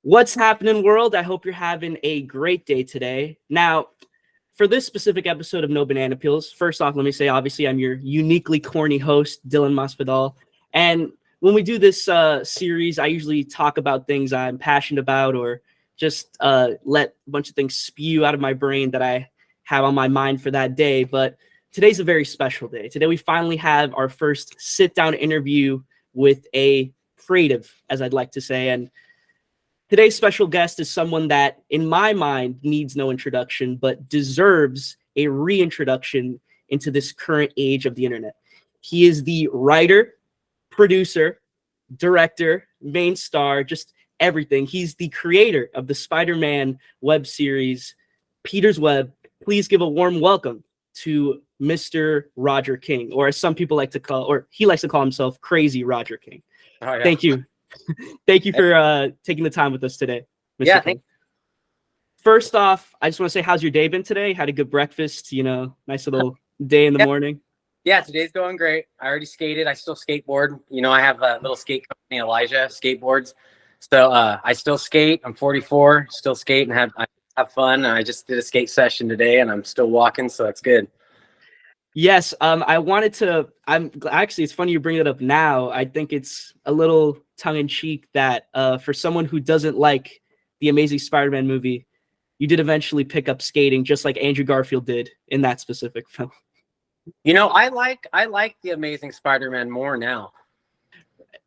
What's happening, world? I hope you're having a great day today. Now, for this specific episode of No Banana Peels, first off, let me say, obviously, I'm your uniquely corny host, Dylan Masvidal. And when we do this series, I usually talk about things I'm passionate about or just let a bunch of things spew out of my brain that I have on my mind for that day. But today's a very special day. Today, we finally have our first sit-down interview with a creative, as I'd like to say. And today's special guest is someone that, in my mind, needs no introduction, but deserves a reintroduction into this current age of the internet. He is the writer, producer, director, main star, just everything. He's the creator of the Spider-Man web series, Peter's Web. Please give a warm welcome to Mr. Roger King, or as some people like to call, or he likes to call himself, Crazy Roger King. Oh, yeah. Thank you. Thank you for taking the time with us today, Mr. Yeah, King. First off, I just want to say, how's your day been today? Had a good breakfast, nice little day in the morning. Yeah, today's going great. I already skated. I still skateboard. I have a little skate company, Elijah Skateboards. So I still skate. I'm 44, still skate and have fun. I just did a skate session today and I'm still walking, so that's good. Yes, actually, it's funny you bring it up now. I think it's a little tongue-in-cheek that for someone who doesn't like the Amazing Spider-Man movie, you did eventually pick up skating just like Andrew Garfield did in that specific film. I like the Amazing Spider-Man more now.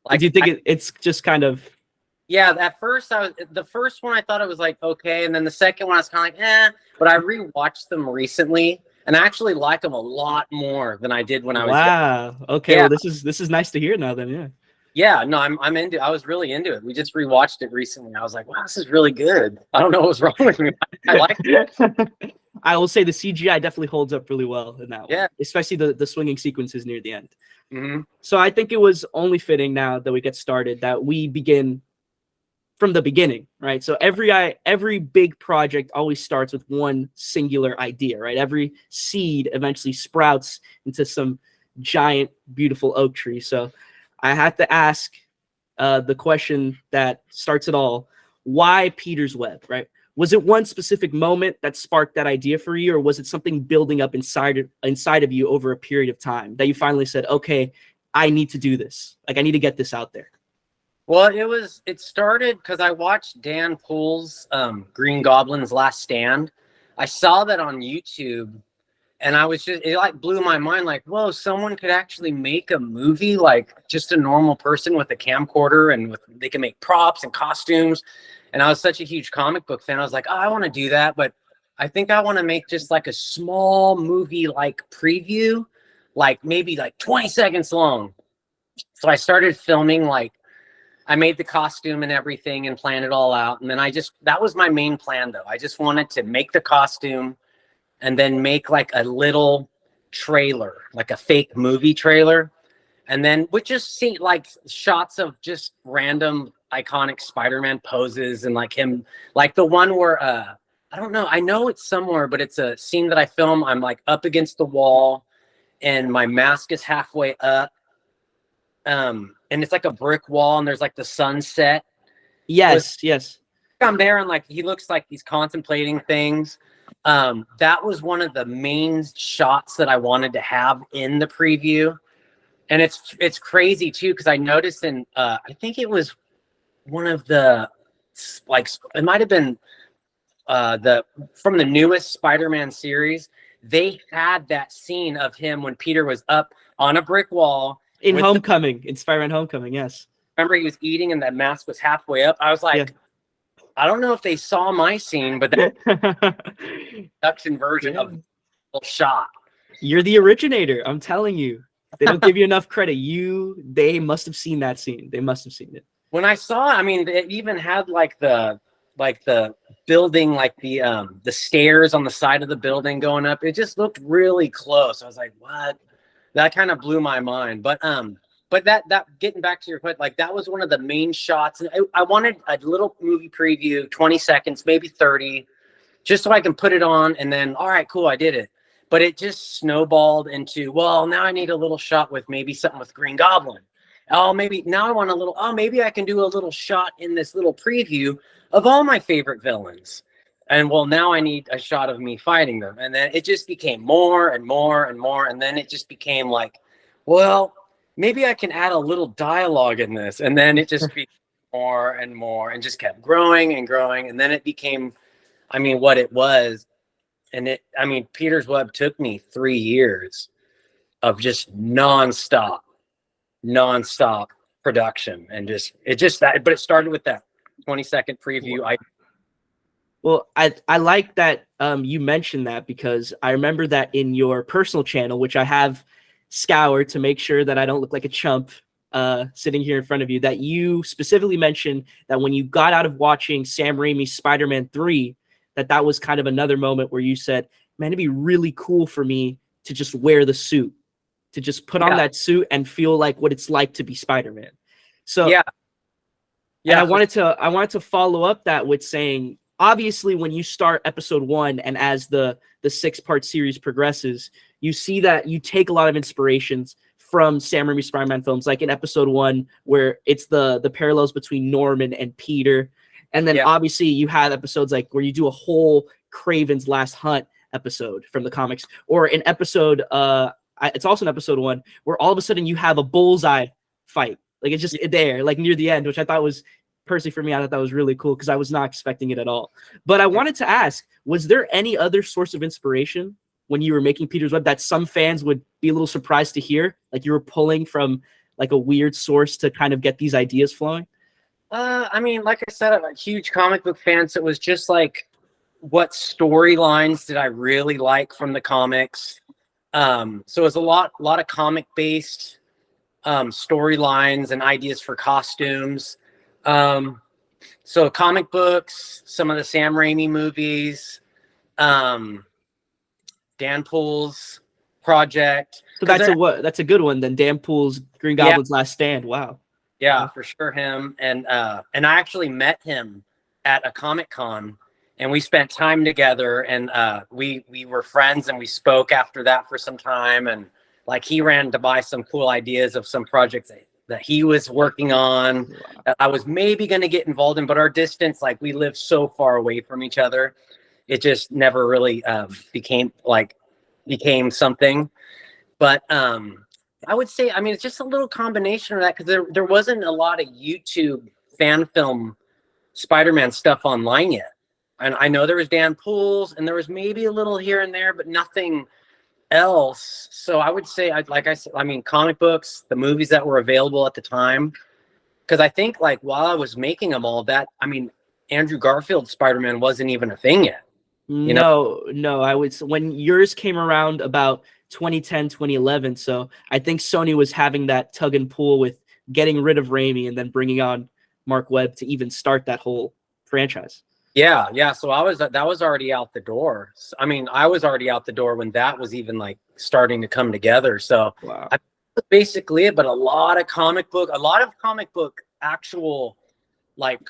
Do you think it's just kind of... Yeah, at first the first one I thought it was like okay, and then the second one I was kind of like but I rewatched them recently. And I actually like them a lot more than I did when I was young. Okay. Yeah. Well, this is nice to hear now then. Yeah. Yeah. No, I'm into. I was really into it. We just rewatched it recently. I was like, wow, this is really good. I don't know what was wrong with me. I like it. I will say the CGI definitely holds up really well in that one. Yeah. Especially the swinging sequences near the end. Mm-hmm. So I think it was only fitting now that we get started that we begin from the beginning, right? So every big project always starts with one singular idea, right? Every seed eventually sprouts into some giant, beautiful oak tree. So I have to ask the question that starts it all: why Peter's Web, right? Was it one specific moment that sparked that idea for you, or was it something building up inside of you over a period of time that you finally said, okay, I need to do this. Like, I need to get this out there? Well, it started because I watched Dan Poole's Green Goblin's Last Stand. I saw that on YouTube and it like blew my mind, like, whoa, someone could actually make a movie like just a normal person with a camcorder and they can make props and costumes. And I was such a huge comic book fan. I was like, oh, I want to do that, but I think I want to make just like a small movie like preview, like maybe like 20 seconds long. So I started filming, I made the costume and everything and planned it all out. And then that was my main plan though. I just wanted to make the costume and then make like a little trailer, like a fake movie trailer. And then would just see like shots of just random iconic Spider-Man poses and like him, like the one where, I don't know, I know it's somewhere, but it's a scene that I film. I'm like up against the wall and my mask is halfway up. And it's like a brick wall and there's like the sunset. Yes. I'm there and like he looks like he's contemplating things. That was one of the main shots that I wanted to have in the preview. And it's crazy too, because I noticed I think it was one of the, like, it might have been from the newest Spider-Man series. They had that scene of him when Peter was up on a brick wall. In Homecoming, in Spider-Man Homecoming, yes. Remember he was eating and that mask was halfway up? I was like, yeah. I don't know if they saw my scene, but that production version of the shot. You're the originator, I'm telling you. They don't give you enough credit. They must have seen that scene. They must have seen it. When I saw it, I mean, it even had like the building, like the stairs on the side of the building going up. It just looked really close. I was like, what? That kind of blew my mind. But that getting back to your point, like that was one of the main shots. And I wanted a little movie preview, 20 seconds, maybe 30, just so I can put it on and then, all right, cool, I did it. But it just snowballed into, well, now I need a little shot with maybe something with Green Goblin. oh, maybe now I want a little, oh, maybe I can do a little shot in this little preview of all my favorite villains. And well, now I need a shot of me fighting them. And then it just became more and more and more. And then it just became like, well, maybe I can add a little dialogue in this. And then it just became more and more and just kept growing and growing. And then it became, I mean, what it was. And it, I mean, Peter's Web took me 3 years of just nonstop production. And but it started with that 20-second preview. Well, I like that you mentioned that, because I remember that in your personal channel, which I have scoured to make sure that I don't look like a chump sitting here in front of you, that you specifically mentioned that when you got out of watching Sam Raimi's Spider-Man 3, that was kind of another moment where you said, man, it'd be really cool for me to just wear the suit, to just put on that suit and feel like what it's like to be Spider-Man. So yeah. And I wanted to follow up that with saying, obviously, when you start episode 1 and as the 6-part series progresses, you see that you take a lot of inspirations from Sam Raimi's Spider-Man films, like in episode 1, where it's the parallels between Norman and Peter. And then obviously you have episodes like where you do a whole Kraven's Last Hunt episode from the comics, or an episode, it's also in episode 1, where all of a sudden you have a bullseye fight. Like it's just there, like near the end, which I thought was, personally for me, I thought that was really cool because I was not expecting it at all. But I wanted to ask, was there any other source of inspiration when you were making Peter's Web that some fans would be a little surprised to hear? Like you were pulling from like a weird source to kind of get these ideas flowing? I mean, like I said, I'm a huge comic book fan, so it was just like, what storylines did I really like from the comics? So it was a lot of comic-based storylines and ideas for costumes. So comic books, some of the Sam Raimi movies, Dan Pool's project. So that's a good one then. Dan Pool's Green Goblin's Last Stand. Wow. Yeah, for sure, him. And I actually met him at a Comic-Con, and we spent time together, and we were friends, and we spoke after that for some time, and like he ran to buy some cool ideas of some projects that he was working on, that I was maybe going to get involved in, but our distance, like we live so far away from each other, it just never really became something. But I would say, I mean, it's just a little combination of that, because there wasn't a lot of YouTube fan film Spider-Man stuff online yet. And I know there was Dan Pool's, and there was maybe a little here and there, but nothing else. So I would say, like I said, I mean, comic books, the movies that were available at the time, because I think like while I was making them all that, I mean, Andrew Garfield's Spider-Man wasn't even a thing yet. No, I would, when yours came around about 2010, 2011. So I think Sony was having that tug and pull with getting rid of Raimi and then bringing on Mark Webb to even start that whole franchise. Yeah. So that was already out the door. I mean, I was already out the door when that was even like starting to come together. So that's basically it. But a lot of comic book actual, like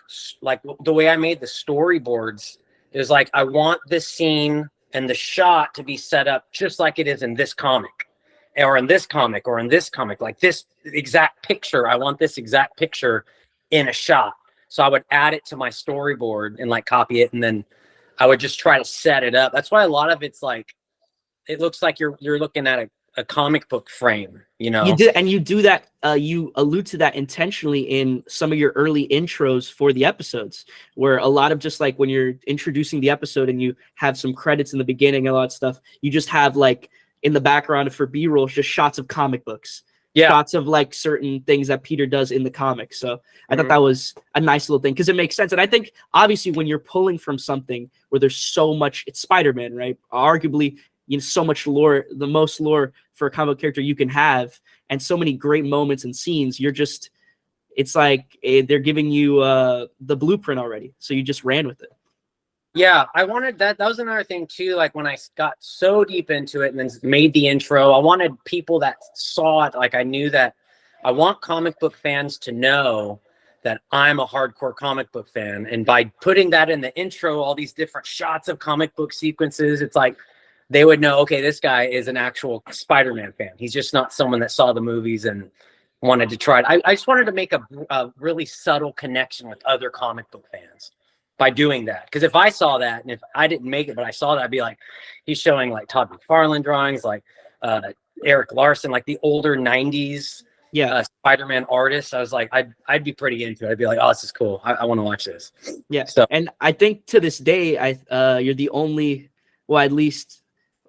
the way I made the storyboards is like, I want this scene and the shot to be set up just like it is in this comic, or in this comic, or in this comic, like this exact picture. I want this exact picture in a shot. So I would add it to my storyboard and like copy it, and then I would just try to set it up. That's why a lot of it's like, it looks like you're looking at a comic book frame, you know? You do that. You allude to that intentionally in some of your early intros for the episodes, where a lot of just like when you're introducing the episode and you have some credits in the beginning, a lot of stuff, you just have like in the background for B-roll, just shots of comic books. Shots of like certain things that Peter does in the comics. So I thought that was a nice little thing, because it makes sense. And I think obviously when you're pulling from something where there's so much, it's Spider-Man, right? Arguably, you know, so much lore, the most lore for a comic book character you can have, and so many great moments and scenes. It's like they're giving you the blueprint already. So you just ran with it. Yeah, I wanted that. That was another thing too. Like when I got so deep into it and then made the intro, I wanted people that saw it. Like I knew that I want comic book fans to know that I'm a hardcore comic book fan. And by putting that in the intro, all these different shots of comic book sequences, it's like they would know, okay, this guy is an actual Spider-Man fan. He's just not someone that saw the movies and wanted to try it. I just wanted to make a really subtle connection with other comic book fans by doing that. Because if I saw that, and if I didn't make it, but I saw that, I'd be like, he's showing like Todd McFarlane drawings, like Eric Larson, like the older 90s Spider-Man artists. I was like, I'd be pretty into it. I'd be like, oh, this is cool. I want to watch this. Yeah. So, and I think to this day, you're the only, well, at least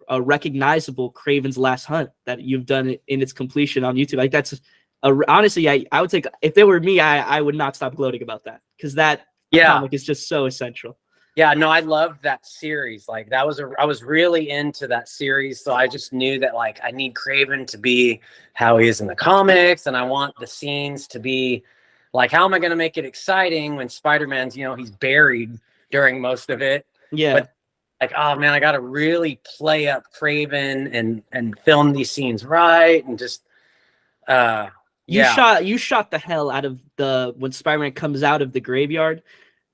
a recognizable Kraven's Last Hunt that you've done it in its completion on YouTube. Like that's honestly, I would say if it were me, I would not stop gloating about that, because that comic is just so essential. Yeah, no, I loved that series. Like I was really into that series. So I just knew that like I need Kraven to be how he is in the comics, and I want the scenes to be like, how am I going to make it exciting when Spider-Man's, he's buried during most of it. Yeah. But like, oh man, I got to really play up Kraven and film these scenes right, and just you shot the hell out of when Spider-Man comes out of the graveyard.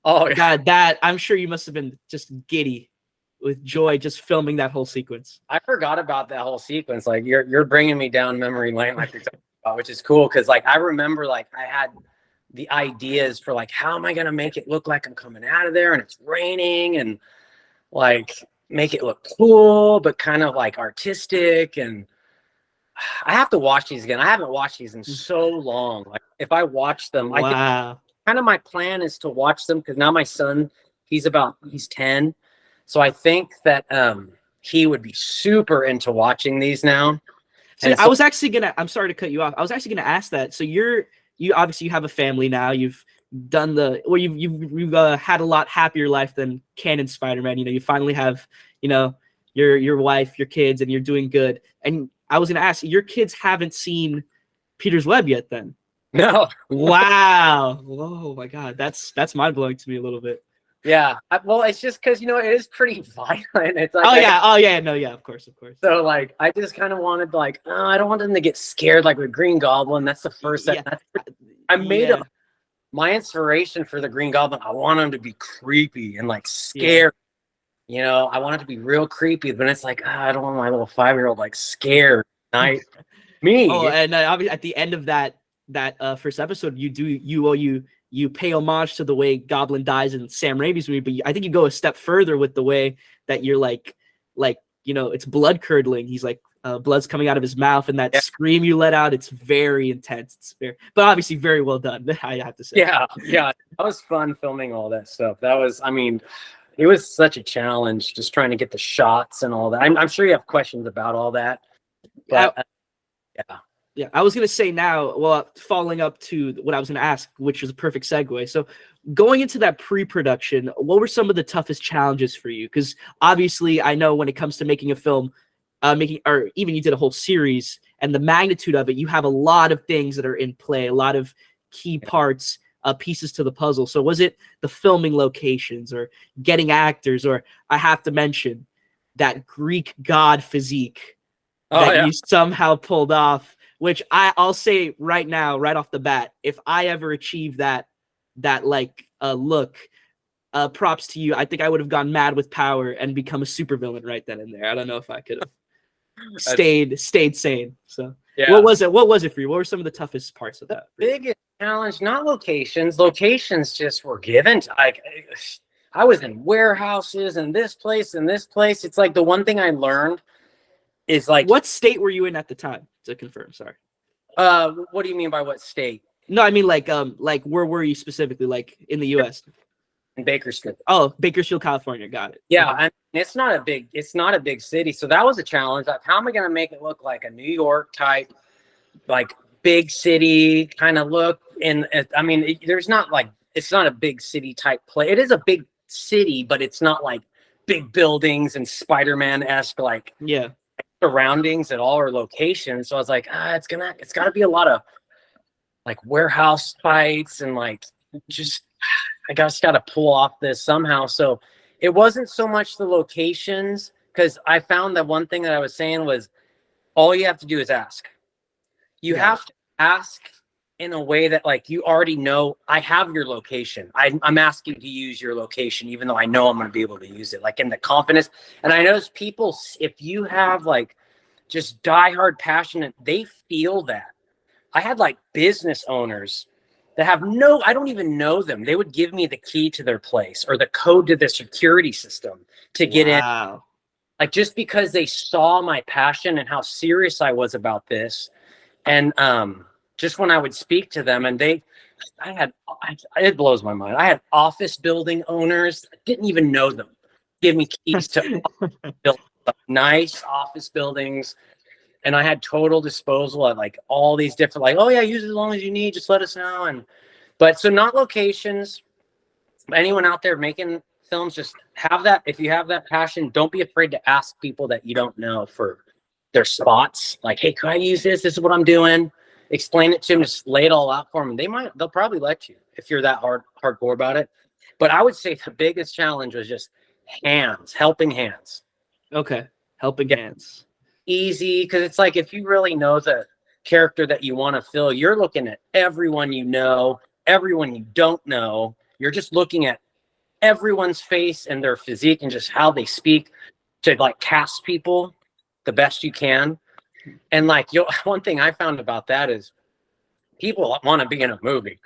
Oh yeah. God, that I'm sure you must have been just giddy with joy just filming that whole sequence. I forgot about that whole sequence. Like you're bringing me down memory lane, like you're talking about, which is cool, because like I remember like I had the ideas for like, how am I gonna make it look like I'm coming out of there and it's raining, and like make it look cool but kind of like artistic. And I have to watch these again. I haven't watched these in so long. Like if I watch them, wow. Kind of my plan is to watch them, because now my son, he's 10. So I think that he would be super into watching these now. So I was actually I'm sorry to cut you off. I was actually gonna ask that. So you obviously you have a family now. You've done you've had a lot happier life than canon Spider-Man. You finally have, your wife, your kids, and you're doing good. And I was gonna ask, your kids haven't seen Peter's Web yet then? No. Wow. Oh my God. That's mind blowing to me a little bit. Yeah. Well, it's just because, it is pretty violent. It's like, of course. So like, I just kind of wanted like, I don't want them to get scared, like with Green Goblin. That's the first set. I made my inspiration for the Green Goblin. I want him to be creepy and like scared. Yeah. I want it to be real creepy, but it's like, I don't want my little 5-year-old like scared. Me. Oh, and obviously at the end of that first episode, you pay homage to the way Goblin dies in Sam Raimi's movie, but I think you go a step further with the way that you're like it's blood curdling. He's like blood's coming out of his mouth, and that scream you let out, it's very intense. It's but obviously very well done. I have to say. Yeah, that was fun filming all that stuff. That was, it was such a challenge just trying to get the shots and all that. I'm sure you have questions about all that, but Yeah, I was going to say now, well, following up to what I was going to ask, which was a perfect segue. So going into that pre-production, what were some of the toughest challenges for you? Because obviously I know when it comes to making a film, or even you did a whole series, and the magnitude of it, you have a lot of things that are in play, a lot of key parts, pieces to the puzzle. So was it the filming locations or getting actors, or I have to mention that Greek god physique that you somehow pulled off? Which I'll say right now, right off the bat, if I ever achieve that look, props to you. I think I would have gone mad with power and become a supervillain right then and there. I don't know if I could have stayed sane. So what was it? What was it for you? What were some of the toughest parts of that? The biggest challenge, not locations. Locations just were given. I was in warehouses and this place and this place. It's like the one thing I learned is like, what state were you in at the time? To confirm, sorry. What do you mean by what state? No, I mean like where were you specifically? Like in the U.S. In Bakersfield. Oh, Bakersfield, California. Got it. Yeah, and it's not a big city, so that was a challenge. Like, how am I going to make it look like a New York type, like big city kind of look? And there's not like, it's not a big city type play. It is a big city, but it's not like big buildings and Spider-Man-esque like surroundings at all, or locations. So I was like, it's got to be a lot of like warehouse fights and like just I got to pull off this somehow. So it wasn't so much the locations, because I found that one thing that I was saying was all you have to do is ask. You have to ask in a way that like you already know, I have your location. I'm asking to use your location, even though I know I'm going to be able to use it, like in the confidence. And I notice people, if you have like just diehard passionate, they feel that. I had like business owners that I don't even know them. They would give me the key to their place or the code to the security system to get in. Like, just because they saw my passion and how serious I was about this. And just when I would speak to them, and it blows my mind. I had office building owners, didn't even know them, give me keys to build nice office buildings. And I had total disposal of like all these different, like, oh yeah, use it as long as you need, just let us know. But so not locations, anyone out there making films, just have that. If you have that passion, don't be afraid to ask people that you don't know for their spots. Like, hey, can I use this? This is what I'm doing. Explain it to them, just lay it all out for them. They'll probably let you if you're that hardcore about it. But I would say the biggest challenge was just helping hands. Okay. Helping hands. Easy, because it's like, if you really know the character that you want to fill, you're looking at everyone you know, everyone you don't know. You're just looking at everyone's face and their physique and just how they speak to like cast people the best you can. And like, one thing I found about that is people want to be in a movie.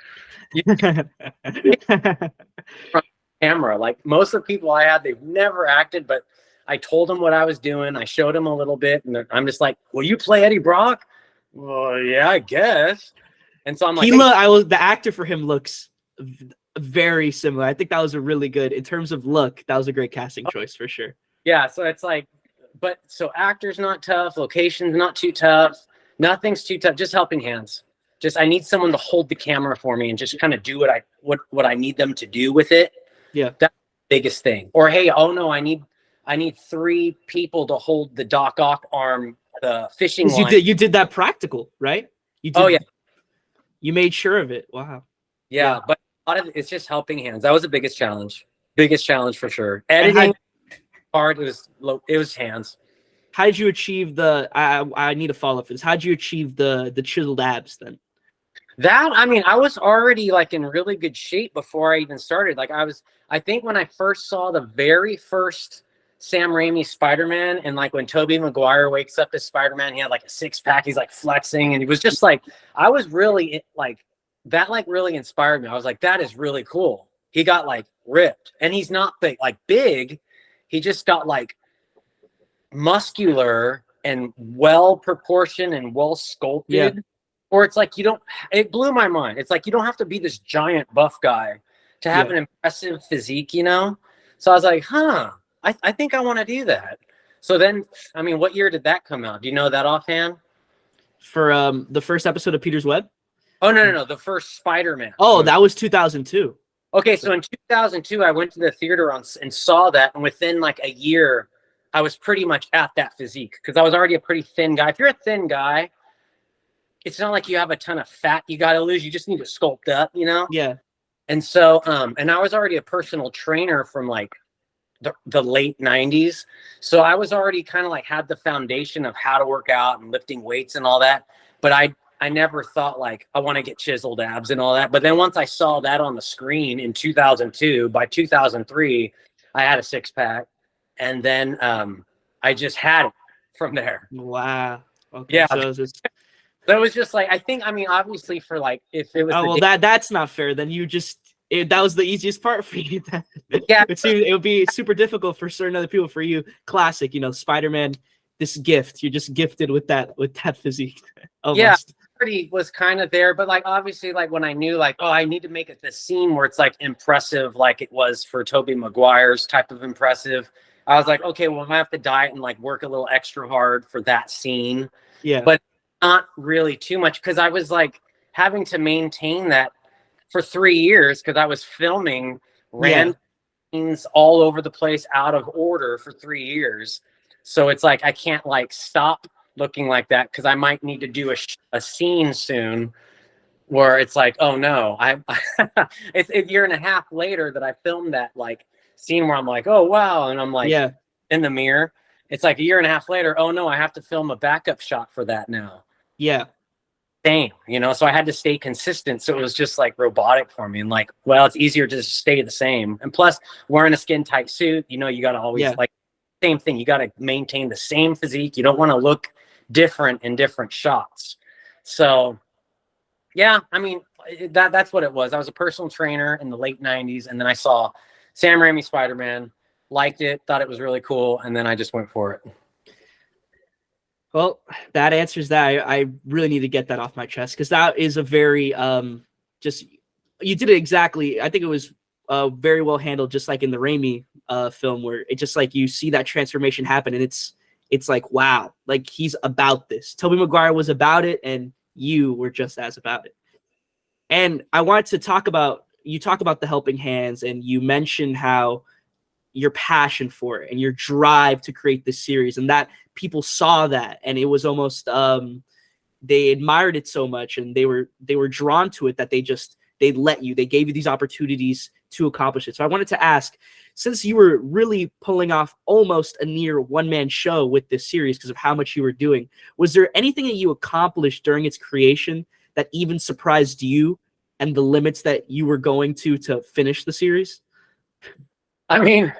From camera, like most of the people I had, they've never acted, but I told them what I was doing. I showed them a little bit, and I'm just like, "Will you play Eddie Brock?" Well, yeah, I guess. And so I'm like, the actor for him looks very similar. I think that was a really good, in terms of look, that was a great casting choice for sure. Yeah, so it's like, but so actors not tough, locations not too tough, nothing's too tough, just helping hands. Just I need someone to hold the camera for me and just kind of do what I need them to do with it. Yeah, that's the biggest thing. Or hey, oh no, I need 3 people to hold the Doc Ock arm, the fishing line. You did that practical, right? Oh yeah, you made sure of it. Wow. Yeah, but a lot of it's just helping hands. That was the biggest challenge for sure. Editing hard. It was hands. How did you achieve the? I need to follow up for this. How did you achieve the chiseled abs then? That, I mean, I was already like in really good shape before I even started. Like I think when I first saw the very first Sam Raimi Spider-Man, and like when Tobey Maguire wakes up as Spider-Man, he had like a 6-pack, he's like flexing, and he was just like, I was really like, that like really inspired me. I was like, that is really cool. He got like ripped, and he's not big. He just got like muscular and well proportioned and well sculpted. Yeah. Or it's like, it blew my mind. It's like, you don't have to be this giant buff guy to have an impressive physique, you know? So I was like, I think I want to do that. So then, I mean, what year did that come out? Do you know that offhand? For the first episode of Peter's Web? Oh, no. The first Spider-Man. Oh, that was 2002. Okay, so in 2002, I went to the theater and saw that. And within like a year, I was pretty much at that physique because I was already a pretty thin guy. If you're a thin guy, it's not like you have a ton of fat you got to lose. You just need to sculpt up, you know? Yeah. And so, and I was already a personal trainer from like the late 90s. So I was already kind of like had the foundation of how to work out and lifting weights and all that. But I never thought like, I want to get chiseled abs and all that. But then once I saw that on the screen in 2002, by 2003, I had a 6-pack. And then I just had it from there. Wow. Okay. Yeah. So that was just like, I think, I mean, obviously for like, if it was. Oh, well, that's not fair. Then you that was the easiest part for you. Yeah. It would be super difficult for certain other people. For you, classic, Spider-Man, this gift, you're just gifted with that physique. Almost. Yeah. Pretty was kind of there, but like, obviously, like when I knew like, oh, I need to make it this scene where it's like impressive, like it was for Tobey Maguire's type of impressive. I was like, okay, well, I have to diet and like work a little extra hard for that scene. Yeah. But not really too much because I was like having to maintain that for 3 years because I was filming random scenes all over the place out of order for 3 years. So it's like I can't like stop looking like that because I might need to do a scene soon where it's like, oh no, it's a year and a half later that I filmed that like scene where I'm like, oh wow, and I'm like in the mirror. It's like a year and a half later, oh no, I have to film a backup shot for that now. Yeah. Same, so I had to stay consistent. So it was just like robotic for me. And like, well, it's easier to just stay the same. And plus wearing a skin tight suit, you got to always like same thing. You got to maintain the same physique. You don't want to look different in different shots. So Yeah, I mean, that's what it was. I was a personal trainer in the late 90s, and then I saw Sam Raimi's Spider-Man, liked it, thought it was really cool, and then I just went for it. Well, that answers that. I really need to get that off my chest because that is a very just you did it exactly. I think it was very well handled, just like in the Raimi film, where it just like you see that transformation happen, and it's like wow, like he's about this. Tobey Maguire was about it, and you were just as about it. And I wanted to talk about the helping hands, and you mentioned how your passion for it and your drive to create this series, and that people saw that, and it was almost they admired it so much, and they were drawn to it that they gave you these opportunities to accomplish it. So I wanted to ask, since you were really pulling off almost a near one-man show with this series because of how much you were doing, was there anything that you accomplished during its creation that even surprised you and the limits that you were going to finish the series? I mean,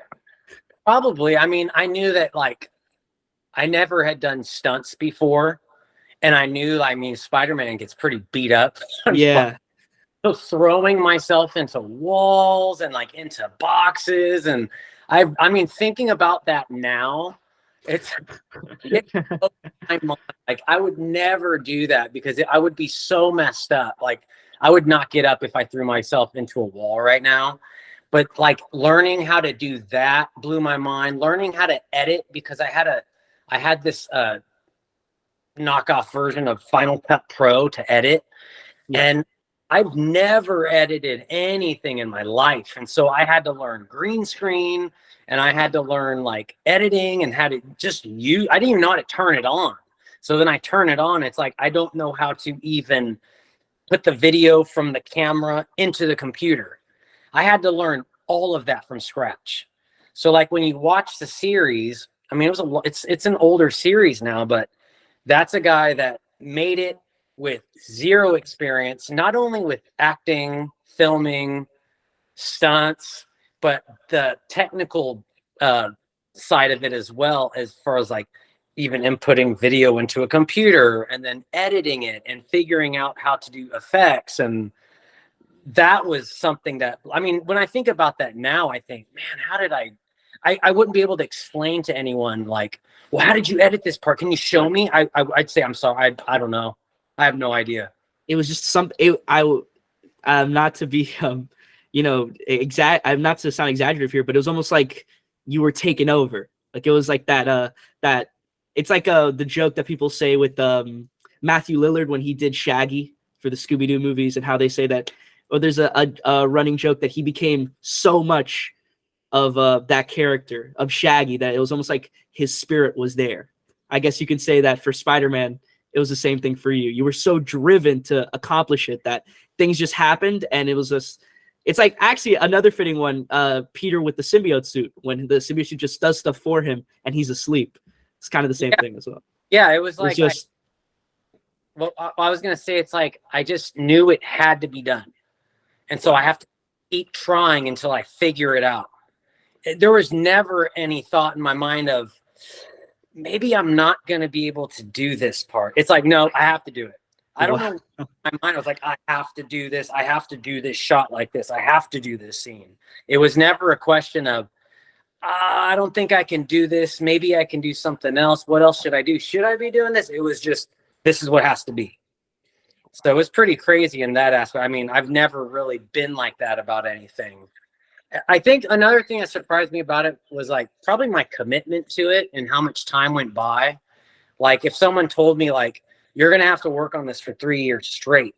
probably. I mean, I knew that like I never had done stunts before, and I knew, I mean, Spider-Man gets pretty beat up. Yeah. So throwing myself into walls and like into boxes, and I mean, thinking about that now, it's my mind. Like I would never do that because I would be so messed up. Like I would not get up if I threw myself into a wall right now. But like learning how to do that blew my mind. Learning how to edit, because I had this knockoff version of Final Cut Pro to edit, and I've never edited anything in my life. And so I had to learn green screen, and I had to learn like editing and how to just use, I didn't even know how to turn it on. So then I turn it on. It's like, I don't know how to even put the video from the camera into the computer. I had to learn all of that from scratch. So like when you watch the series, I mean, it's an older series now, but that's a guy that made it with zero experience, not only with acting, filming, stunts, but the technical side of it as well, as far as like even inputting video into a computer and then editing it and figuring out how to do effects. And that was something that, I mean, when I think about that now, I think, man, how did I wouldn't be able to explain to anyone like, well, how did you edit this part? Can you show me? I'd say, I'm sorry. I don't know. I have no idea. It was just not to be, I'm not to sound exaggerative here, but it was almost like you were taken over. Like it was like that it's like the joke that people say with Matthew Lillard when he did Shaggy for the Scooby-Doo movies, and how they say that, or there's a running joke that he became so much of that character of Shaggy that it was almost like his spirit was there. I guess you can say that for Spider-Man, it was the same thing for you. You were so driven to accomplish it that things just happened, and it was just, it's like actually another fitting one, Peter with the symbiote suit, when the symbiote suit just does stuff for him and he's asleep. It's kind of the same thing as well. Yeah, it was like, just, I was going to say, it's like, I just knew it had to be done. And so I have to keep trying until I figure it out. There was never any thought in my mind of, maybe I'm not going to be able to do this part. It's like, no, I have to do it. I don't know. My mind was like, I have to do this. I have to do this shot like this. I have to do this scene. It was never a question of, I don't think I can do this. Maybe I can do something else. What else should I do? Should I be doing this? It was just, this is what has to be. So it was pretty crazy in that aspect. I mean, I've never really been like that about anything. I think another thing that surprised me about it was like probably my commitment to it and how much time went by. Like if someone told me like, you're going to have to work on this for 3 years straight,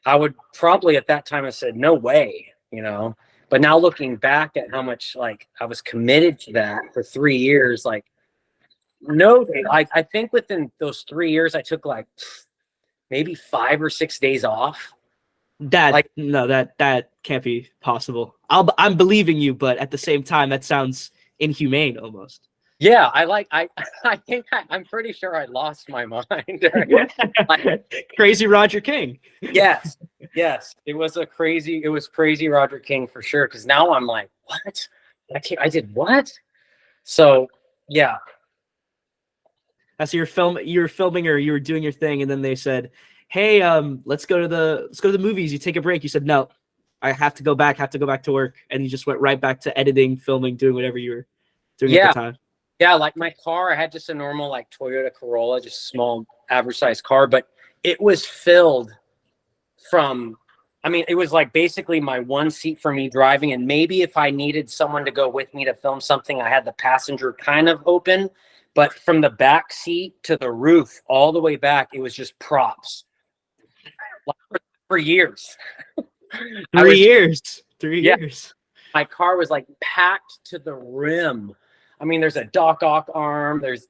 I would probably at that time have said, no way, you know. But now looking back at how much like I was committed to that for 3 years, like no, I think within those 3 years, I took like maybe 5 or 6 days off. That can't be possible. I'm believing you, but at the same time, that sounds inhumane almost. Yeah, I think I'm pretty sure I lost my mind. Crazy Roger King. Yes. It was crazy Roger King for sure. Because now I'm like, what? I did what? So yeah. So you're filming or you were doing your thing, and then they said, hey, let's go to the movies. You take a break. You said, no, I have to go back to work. And you just went right back to editing, filming, doing whatever you were doing at the time. Yeah, like my car, I had just a normal like Toyota Corolla, just a small average size car, but it was filled from, I mean, it was like basically my one seat for me driving. And maybe if I needed someone to go with me to film something, I had the passenger kind of open, but from the back seat to the roof, all the way back, it was just props for years. 3 years. 3 years. My car was like packed to the rim. I mean, there's a Doc Ock arm. There's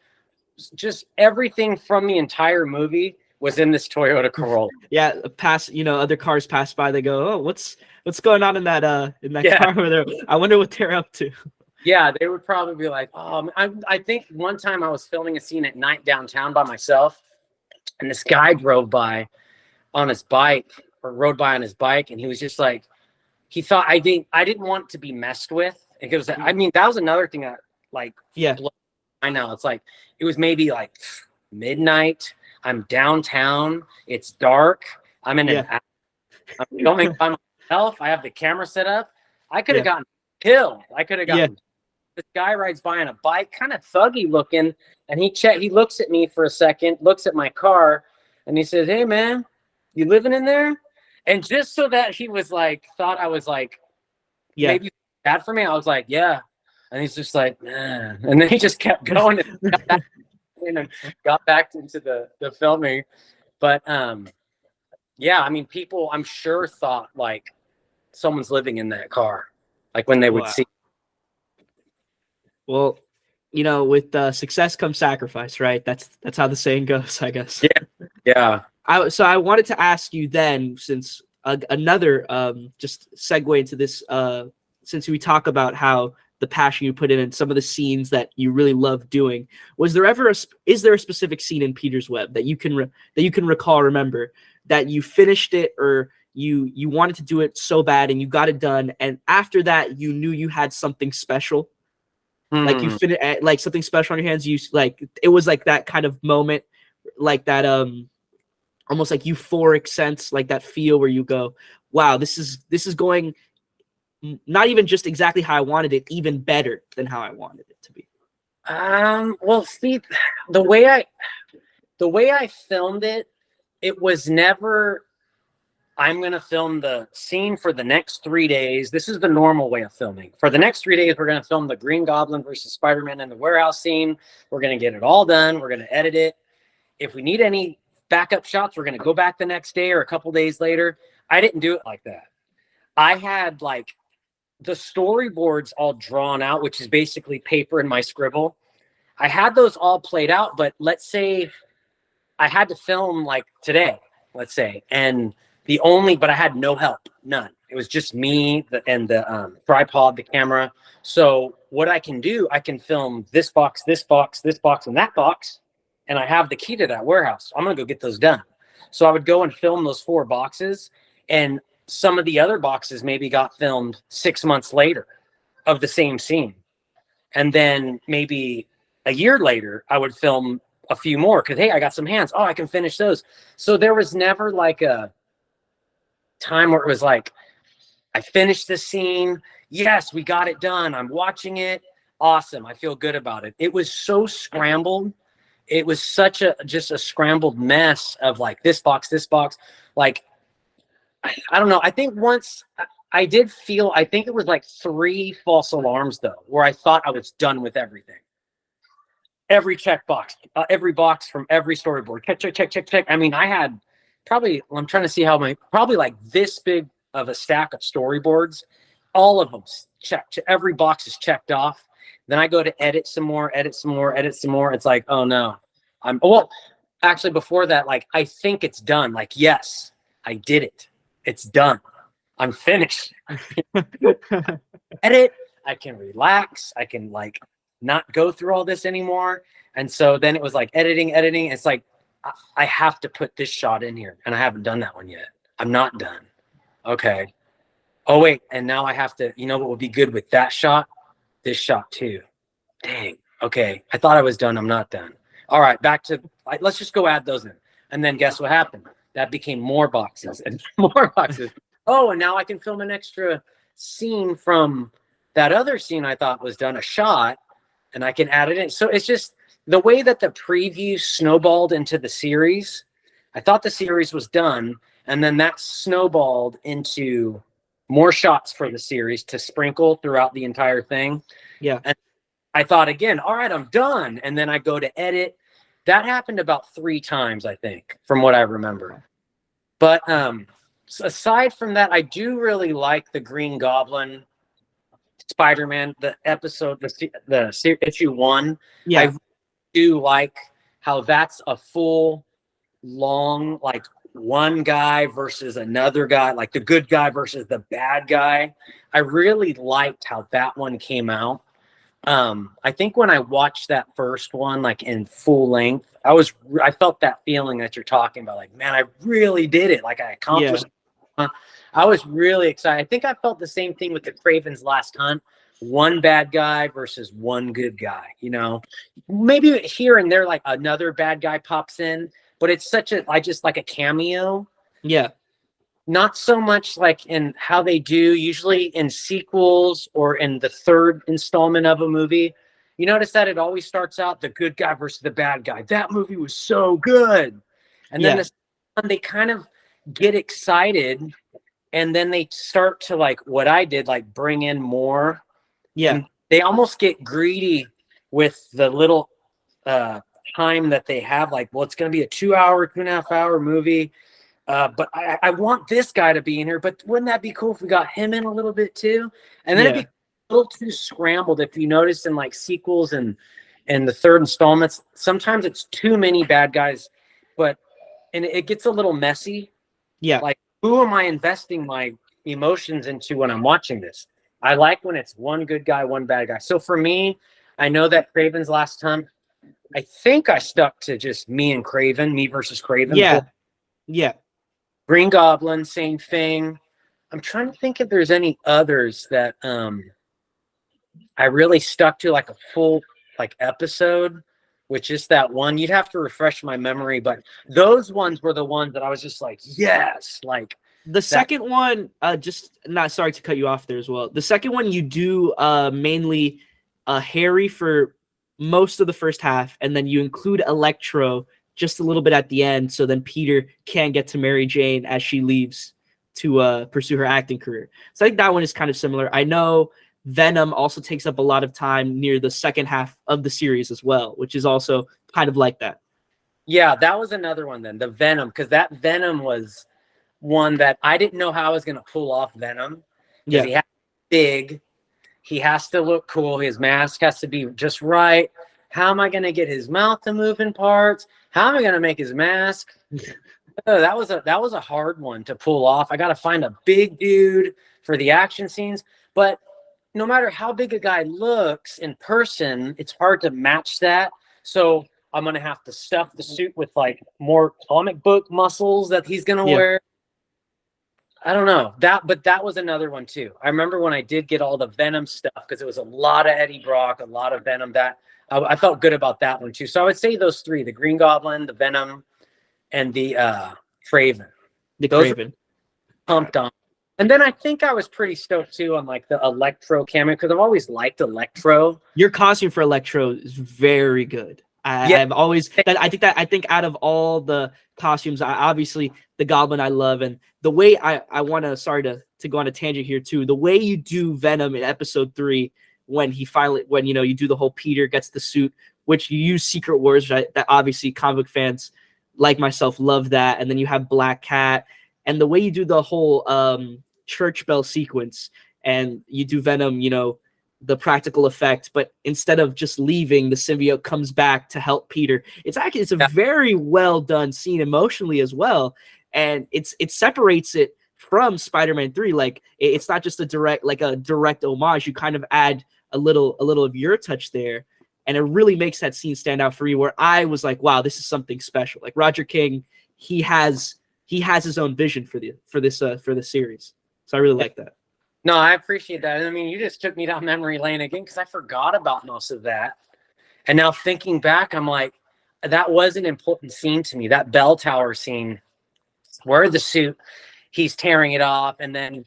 just everything from the entire movie was in this Toyota Corolla. Yeah, other cars pass by. They go, "Oh, what's going on in that car over there? I wonder what they're up to." Yeah, they would probably be like, "Oh, I think one time I was filming a scene at night downtown by myself, and this guy drove by on his bike or rode by on his bike, and he was just like, he thought I didn't want to be messed with. Because I mean, that was another thing that like, I know it's like it was maybe like midnight. I'm downtown. It's dark. I'm in I'm filming by myself. I have the camera set up. I could have gotten killed. I could have gotten. This guy rides by on a bike, kind of thuggy looking, and he looks at me for a second, looks at my car, and he says, "Hey man, you living in there?" And just so that he was like, thought I was like, maybe bad for me, I was like, yeah. And he's just like, man. And then he just kept going and got back into the filming. But yeah, I mean, people I'm sure thought like someone's living in that car, like when they would see. Well, with success comes sacrifice, right? That's how the saying goes, I guess. Yeah. So I wanted to ask you then, since another just segue into this, since we talk about how the passion you put in and some of the scenes that you really love doing, is there a specific scene in Peter's Web that you can remember that you finished it or you wanted to do it so bad and you got it done, and after that you knew you had something special, like you finished like something special on your hands, you like it was like that kind of moment, like that almost like euphoric sense, like that feel where you go, wow, this is going not even just exactly how I wanted it, even better than how I wanted it to be? Well, see, the way I filmed it, it was never, I'm going to film the scene for the next 3 days. This is the normal way of filming. For the next 3 days, we're going to film the Green Goblin versus Spider-Man in the warehouse scene. We're going to get it all done. We're going to edit it. If we need any backup shots, we're going to go back the next day or a couple days later. I didn't do it like that. I had like the storyboards all drawn out, which is basically paper and my scribble. I had those all played out, but let's say I had to film like today, let's say, but I had no help, none. It was just me and the tripod, the camera. So what I can do, I can film this box, this box, this box, and that box, and I have the key to that warehouse. I'm gonna go get those done. So I would go and film those 4 boxes, and some of the other boxes maybe got filmed 6 months later of the same scene. And then maybe a year later, I would film a few more because, hey, I got some hands. Oh, I can finish those. So there was never like a time where it was like, I finished this scene. Yes, we got it done. I'm watching it. Awesome. I feel good about it. It was so scrambled. It was such just a scrambled mess of like this box, like, I don't know. I think once I did feel, I think it was like 3 false alarms though, where I thought I was done with everything. Every checkbox, every box from every storyboard. Check. I mean, I had probably, I'm trying to see how probably like this big of a stack of storyboards, all of them checked. Every box is checked off. Then I go to edit some more. It's like, oh no, actually before that, like, I think it's done. Like, yes, I did it. It's done. I'm finished. Edit. I can relax. I can like not go through all this anymore. And so then it was like editing. It's like, I have to put this shot in here, and I haven't done that one yet. I'm not done. Okay. Oh wait, and now I have to, what would be good with that shot? This shot too. Dang. Okay. I thought I was done. I'm not done. All right. Back to, let's just go add those in. And then guess what happened? that became more boxes and more boxes. Oh, and now I can film an extra scene from that other scene I thought was done, a shot, and I can add it in. So it's just the way that the preview snowballed into the series. I thought the series was done, and then that snowballed into more shots for the series to sprinkle throughout the entire thing. Yeah. And I thought again, all right, I'm done. And then I go to edit. That happened about 3 times, I think, from what I remember. But aside from that, I do really like the Green Goblin Spider-Man, the episode, the issue 1. Yeah. I do like how that's a full, long, like one guy versus another guy, like the good guy versus the bad guy. I really liked how that one came out. I think when I watched that first one, like in full length, I felt that feeling that you're talking about. Like, man, I really did it. Like I accomplished. Yeah. I was really excited. I think I felt the same thing with the Kraven's Last Hunt. One bad guy versus one good guy, you know, maybe here and there, like another bad guy pops in, but it's I just like a cameo. Yeah. Not so much like in how they do usually in sequels or in the third installment of a movie. You notice that it always starts out the good guy versus the bad guy. That movie was so good. And then they kind of get excited, and then they start to, like what I did, like bring in more. Yeah. And they almost get greedy with the little time that they have. Like, well, it's going to be a 2.5 hour movie. But I want this guy to be in here. But wouldn't that be cool if we got him in a little bit too? And then it'd be a little too scrambled. If you notice in like sequels and the third installments, sometimes it's too many bad guys, and it gets a little messy. Yeah. Like, who am I investing my emotions into when I'm watching this? I like when it's one good guy, one bad guy. So for me, I know that Kraven's Last Hunt, I think I stuck to just me and Kraven, me versus Kraven. Yeah. Yeah. Green Goblin, same thing. I'm trying to think if there's any others that I really stuck to, like a full like episode, which is that one. You'd have to refresh my memory, but those ones were the ones that I was just like, yes, like the second one. Just not sorry to cut you off there as well. The second one you do mainly Harry for most of the first half, and then you include Electro just a little bit at the end, so then Peter can get to Mary Jane as she leaves to pursue her acting career. So I think that one is kind of similar. I know Venom also takes up a lot of time near the second half of the series as well, which is also kind of like that. Yeah, that was another one then, the Venom, because that Venom was one that I didn't know how I was going to pull off Venom. Yeah. He has to be big. He has to look cool. His mask has to be just right. How am I going to get his mouth to move in parts? How am I going to make his mask? That was a hard one to pull off. I got to find a big dude for the action scenes. But no matter how big a guy looks in person, it's hard to match that. So I'm going to have to stuff the suit with like more comic book muscles that he's going to wear. I don't know but that was another one too. I remember when I did get all the Venom stuff, because it was a lot of Eddie Brock, a lot of Venom, that I felt good about that one too. So I would say those 3, the Green Goblin, the Venom, and the Kraven. Those Kraven. Pumped on. And then I think I was pretty stoked too on like the Electro cameo, because I've always liked Electro. Your costume for Electro is very good. I've always I think out of all the costumes, obviously the Goblin I love, and the way I want to, sorry to go on a tangent here too, the way you do Venom in episode 3, when you do the whole Peter gets the suit, which you use Secret Wars, right? That obviously comic fans like myself love that, and then you have Black Cat, and the way you do the whole church bell sequence, and you do Venom, the practical effect, but instead of just leaving, the symbiote comes back to help Peter. It's a very well done scene emotionally as well, and it separates it from Spider-Man 3. Like, it's not just a direct homage. You kind of add a little of your touch there, and it really makes that scene stand out for you, where I was like, wow, this is something special. Like, Roger King, he has his own vision for this series. So I really like that. No, I appreciate that. I mean, you just took me down memory lane again, because I forgot about most of that. And now thinking back, I'm like, that was an important scene to me. That bell tower scene where the suit, he's tearing it off, and then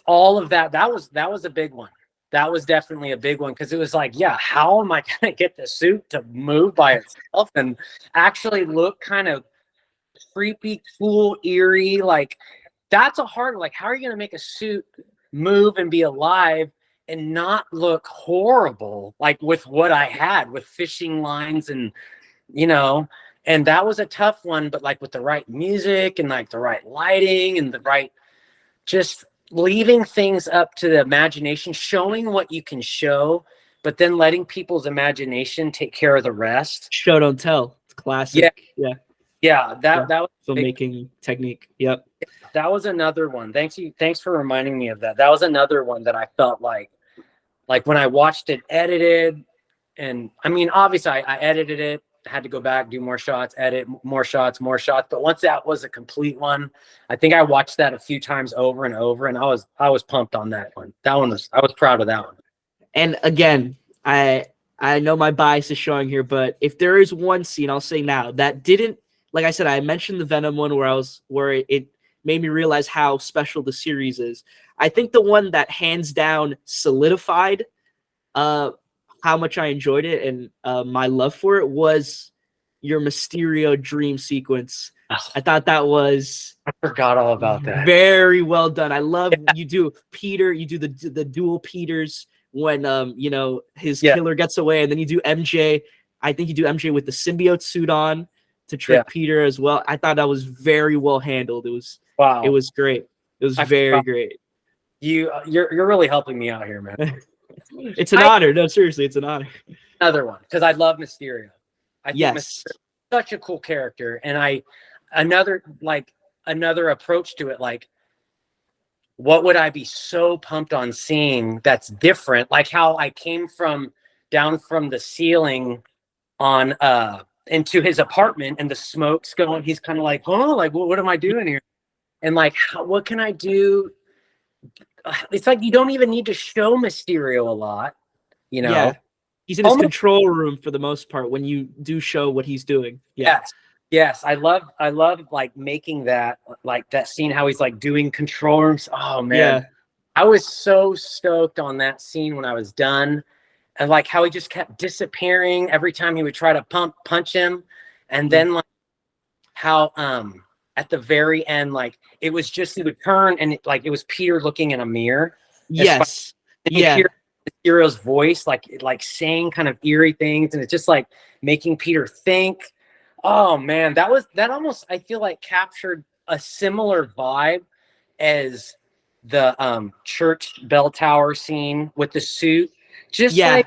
all of that was a big one. That was definitely a big one, because it was like, yeah, how am I gonna get the suit to move by itself and actually look kind of creepy, cool, eerie? Like, that's a hard, like, how are you gonna make a suit move and be alive and not look horrible, like with what I had with fishing lines, and and that was a tough one, but like with the right music and like the right lighting and the right, just leaving things up to the imagination, showing what you can show, but then letting people's imagination take care of the rest. Show don't tell. It's classic. Yeah. That was filmmaking technique. Yep. That was another one. Thanks for reminding me of that. That was another one that I felt like when I watched it edited, and I mean, obviously I edited it, had to go back, do more shots, edit more shots. But once that was a complete one, I think I watched that a few times over and over, and I was pumped on that one. I was proud of that one. And again, I know my bias is showing here, but if there is one scene, I'll say now, that didn't, like I said, I mentioned the Venom one where it made me realize how special the series is. I think the one that hands down solidified how much I enjoyed it and my love for it was your Mysterio dream sequence. I thought that was, I forgot all about that. Very well done. I love you do Peter, you do the dual Peters when his killer gets away, and then you do MJ. I think you do MJ with the symbiote suit on to trick Peter as well. I thought that was very well handled. It was It was great. It was very great. You're really helping me out here, man. It's an honor. No, seriously, it's an honor. Another one, because I love Mysterio. I think Mysterio's such a cool character, and another approach to it, like, what would I be so pumped on seeing that's different? Like how I came down from the ceiling on into his apartment, and the smoke's going. He's kind of like, oh, like, what am I doing here? And like, what can I do? It's like you don't even need to show Mysterio a lot, Yeah, he's in his control room for the most part when you do show what he's doing. Yes. I love like making that, like that scene, how he's like doing control rooms. Oh man, I was so stoked on that scene when I was done, and like how he just kept disappearing every time he would try to punch him, and then like how at the very end, like it was just, he would turn and it was Peter looking in a mirror. Yes. You hear Mysterio's voice, like saying kind of eerie things, and it's just like making Peter think. Oh man, that almost, I feel like, captured a similar vibe as the church bell tower scene with the suit. Just like,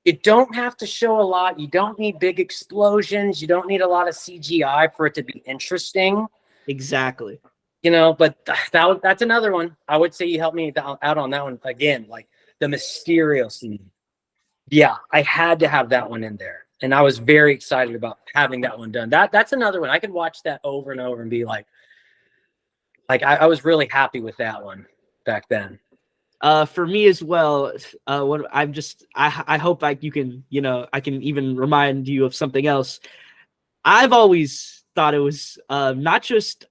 you don't have to show a lot. You don't need big explosions. You don't need a lot of CGI for it to be interesting. Exactly. But that's another one. I would say you helped me out on that one again, like the Mysterio scene. Yeah, I had to have that one in there, and I was very excited about having that one done. That's another one I could watch that over and over and be like I was really happy with that one back then. For me as well, I hope you can, I can even remind you of something else. I've always thought it was not just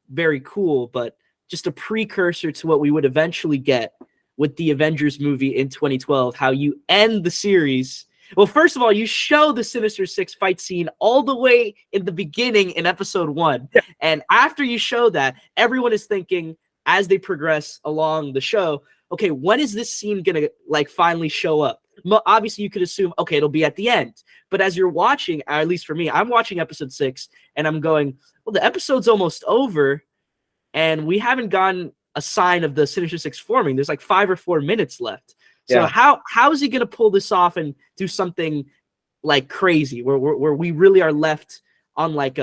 very cool, but just a precursor to what we would eventually get with the Avengers movie in 2012, how you end the series. Well, first of all, you show the Sinister Six fight scene all the way in the beginning in episode 1. Yeah. And after you show that, everyone is thinking, as they progress along the show, okay, when is this scene going to like finally show up? Obviously, you could assume, okay, it'll be at the end. But as you're watching, at least for me, I'm watching episode 6, and I'm going, well, the episode's almost over, and we haven't gotten a sign of the Sinister Six forming. There's like 5 or 4 minutes left. So how is he going to pull this off and do something like crazy where we really are left on like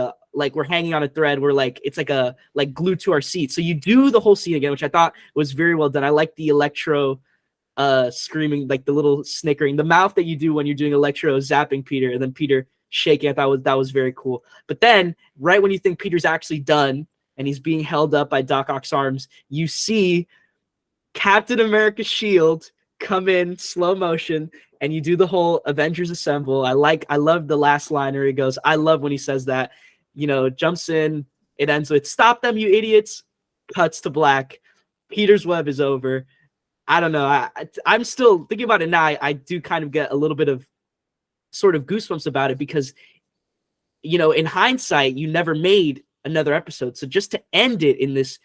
we're hanging on a thread, where like it's like glued to our seat. So you do the whole scene again, which I thought was very well done. I like the Electro screaming, like the little snickering, the mouth that you do when you're doing Electro zapping Peter, and then Peter shaking. I thought that was very cool. But then right when you think Peter's actually done and he's being held up by Doc Ock's arms, you see Captain America's shield come in slow motion, and you do the whole Avengers Assemble. I love the last liner. He goes, I love when he says that. jumps in. It ends with "Stop them, you idiots." Cuts to black. Peter's web is over. I don't know. I'm still thinking about it now. I do kind of get a little bit of sort of goosebumps about it because, in hindsight, you never made another episode. So just to end it in this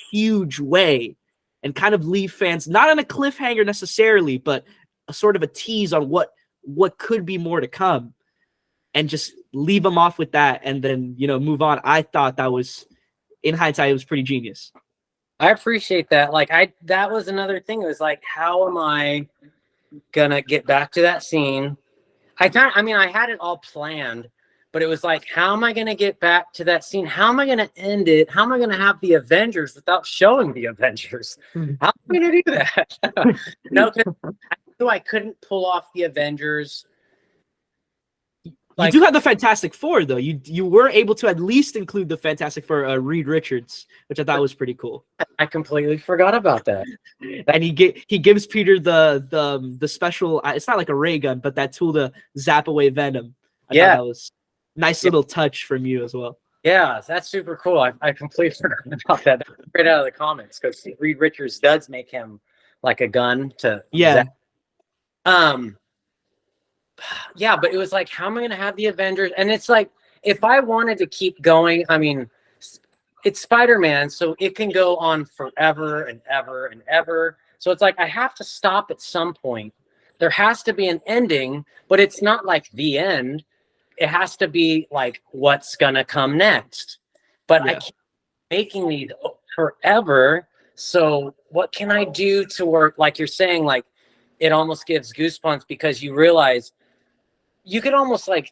huge way and kind of leave fans not on a cliffhanger necessarily, but a sort of a tease on what could be more to come, and just leave them off with that and then, move on. I thought that was, in hindsight, it was pretty genius. I appreciate that. Like that was another thing. It was like, how am I gonna get back to that scene? I had it all planned, but it was like, how am I gonna get back to that scene? How am I gonna end it? How am I gonna have the Avengers without showing the Avengers? How am I gonna do that? No, 'cause I knew I couldn't pull off the Avengers. You do have the Fantastic Four, though. You were able to at least include the Fantastic Four, Reed Richards, which I thought was pretty cool. I completely forgot about that. And he gives Peter the special. It's not like a ray gun, but that tool to zap away Venom. I thought that was a nice little touch from you as well. Yeah, that's super cool. I completely forgot about that. That's straight out of the comics, because Reed Richards does make him like a gun to zap. Yeah, but it was like, how am I going to have the Avengers? And it's like, if I wanted to keep going, I mean, it's Spider-Man, so it can go on forever and ever and ever. So it's like, I have to stop at some point. There has to be an ending, but it's not like the end. It has to be like, what's going to come next? But I keep making these forever. So what can I do to work? Like you're saying, like, it almost gives goosebumps because you realize you could almost like,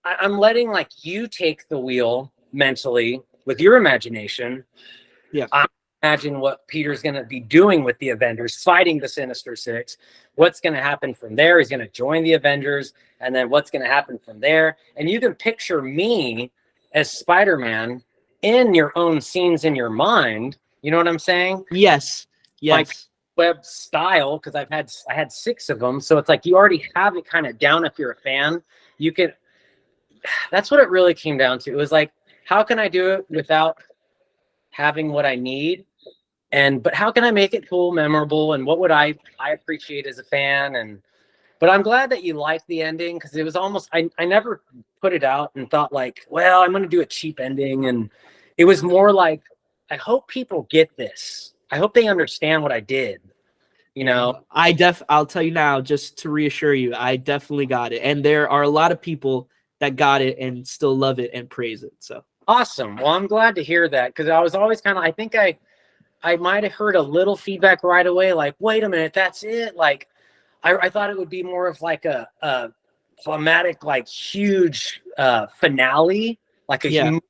I'm letting like you take the wheel mentally with your imagination. Yeah. I imagine what Peter's going to be doing with the Avengers, fighting the Sinister Six. What's going to happen from there? He's going to join the Avengers. And then what's going to happen from there? And you can picture me as Spider-Man in your own scenes in your mind. You know what I'm saying? Yes. Like Web style, because I had 6 of them, so it's like you already have it kind of down. If you're a fan, you can. That's what it really came down to. It was like, how can I do it without having what I need, but how can I make it cool, memorable, and what would I appreciate as a fan? But I'm glad that you liked the ending, because it was almost, I never put it out and thought like, well, I'm going to do a cheap ending, and it was more like, I hope people get this. I hope they understand what I did. I'll tell you now, just to reassure you, I definitely got it. And there are a lot of people that got it and still love it and praise it. So awesome. Well, I'm glad to hear that, because I was always kind of, I think I might have heard a little feedback right away, like, wait a minute, that's it. Like, I thought it would be more of like a climatic, like huge finale, like a huge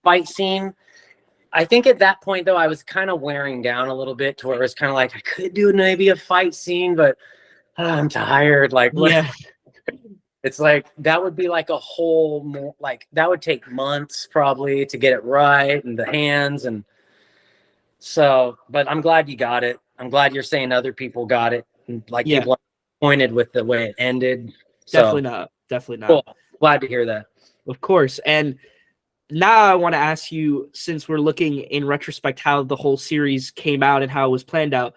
fight scene. I think at that point, though, I was kind of wearing down a little bit, to where it was kind of like, I could do maybe a fight scene, but I'm tired. Like, it's like, that would be like a whole, like, that would take months probably to get it right, and the hands. And so, but I'm glad you got it. I'm glad you're saying other people got it. And like, people are disappointed with the way it ended. Definitely not. Definitely not. Cool. Glad to hear that. Of course. And now I want to ask you, since we're looking in retrospect how the whole series came out and how it was planned out,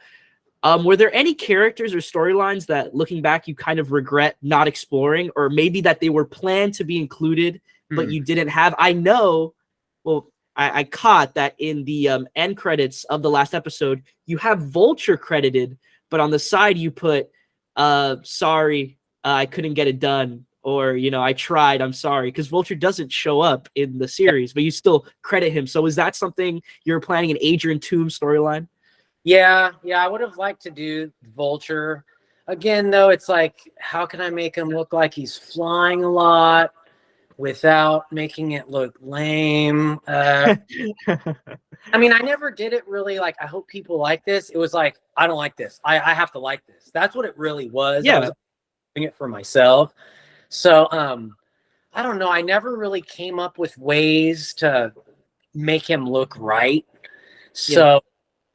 were there any characters or storylines that, looking back, you kind of regret not exploring, or maybe that they were planned to be included but you didn't have? I know, well, I caught that in the end credits of the last episode, you have Vulture credited, but on the side you put, sorry, I couldn't get it done. Or, I tried, I'm sorry, because Vulture doesn't show up in the series, but you still credit him. So is that something you're planning, an Adrian Toomes storyline? Yeah, I would have liked to do Vulture. Again, though, it's like, how can I make him look like he's flying a lot without making it look lame? I mean, I never did it really like, I hope people like this. It was like, I don't like this. I have to like this. That's what it really was. Yeah. I was doing it for myself. So, I don't know. I never really came up with ways to make him look right. So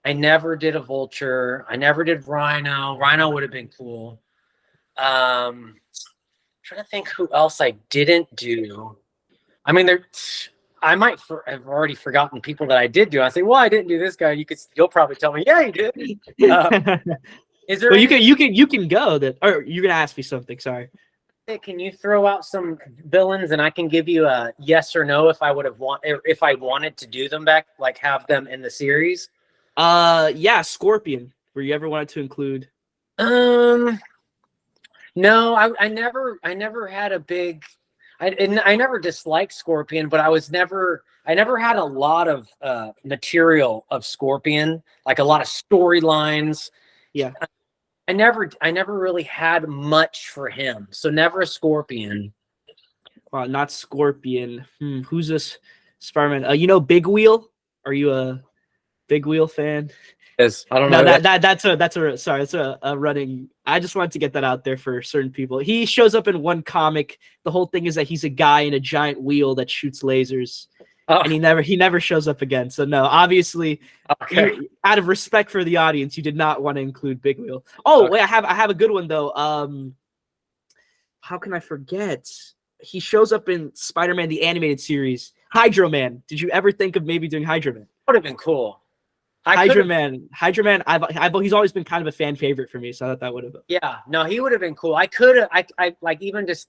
I never did a Vulture. I never did Rhino. Rhino would have been cool. Trying to think who else I didn't do. I mean, I might have already forgotten people that I did do. I say, well, I didn't do this guy. You'll probably tell me, yeah, you did. Is there? Well, you can go that, or you're gonna ask me something. Sorry. Can you throw out some villains and I can give you a yes or no if I wanted to do them back, like have them in the series? Yeah, Scorpion. Were you ever wanted to include? No, I never had a big. I never disliked Scorpion, but I never had a lot of material of Scorpion, like a lot of storylines. Yeah. I never really had much for him, so never a Scorpion. Not Scorpion. Who's this Spider-Man? You know Big Wheel? Are you a Big Wheel fan? Yes, I don't No, know. that's a running. I just wanted to get that out there for certain people. He shows up in one comic. The whole thing is that he's a guy in a giant wheel that shoots lasers. And he never shows up again. So no, obviously, out of respect for the audience, you did not want to include Big Wheel. Oh, wait, I have a good one though. How can I forget? He shows up in Spider-Man the animated series. Hydro Man. Did you ever think of maybe doing Hydro Man? Would have been cool. Hydro Man. He's always been kind of a fan favorite for me, so I thought that would have been. Yeah, no, he would have been cool. I could have. I like even just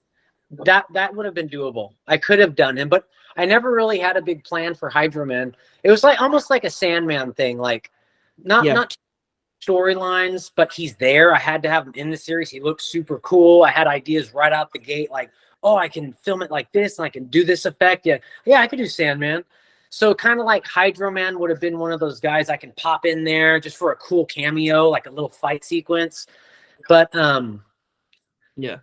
that would have been doable. I could have done him, but I never really had a big plan for Hydro Man. It was like almost like a Sandman thing, like not storylines, but he's there. I had to have him in the series. He looked super cool. I had ideas right out the gate, like, oh, I can film it like this, and I can do this effect. Yeah, I could do Sandman. So kind of like Hydro Man would have been one of those guys I can pop in there just for a cool cameo, like a little fight sequence. But yeah.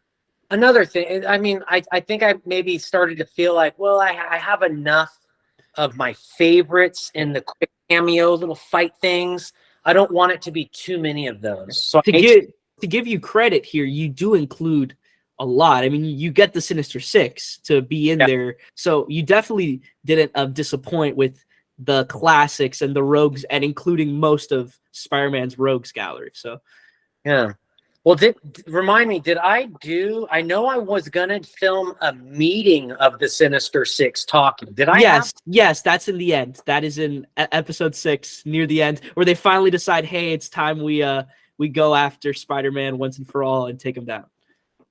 Another thing, I mean, I think I maybe started to feel like, well, I have enough of my favorites in the quick cameo little fight things. I don't want it to be too many of those. So to give you credit here, you do include a lot. I mean, you get the Sinister Six to be in there, so you definitely didn't disappoint with the classics and the rogues, and including most of Spider-Man's rogues gallery. So yeah. Well, remind me, I know I was gonna film a meeting of the Sinister Six talking. Did I? Yes, that's in the end. That is in episode 6, near the end, where they finally decide, hey, it's time we go after Spider-Man once and for all and take him down.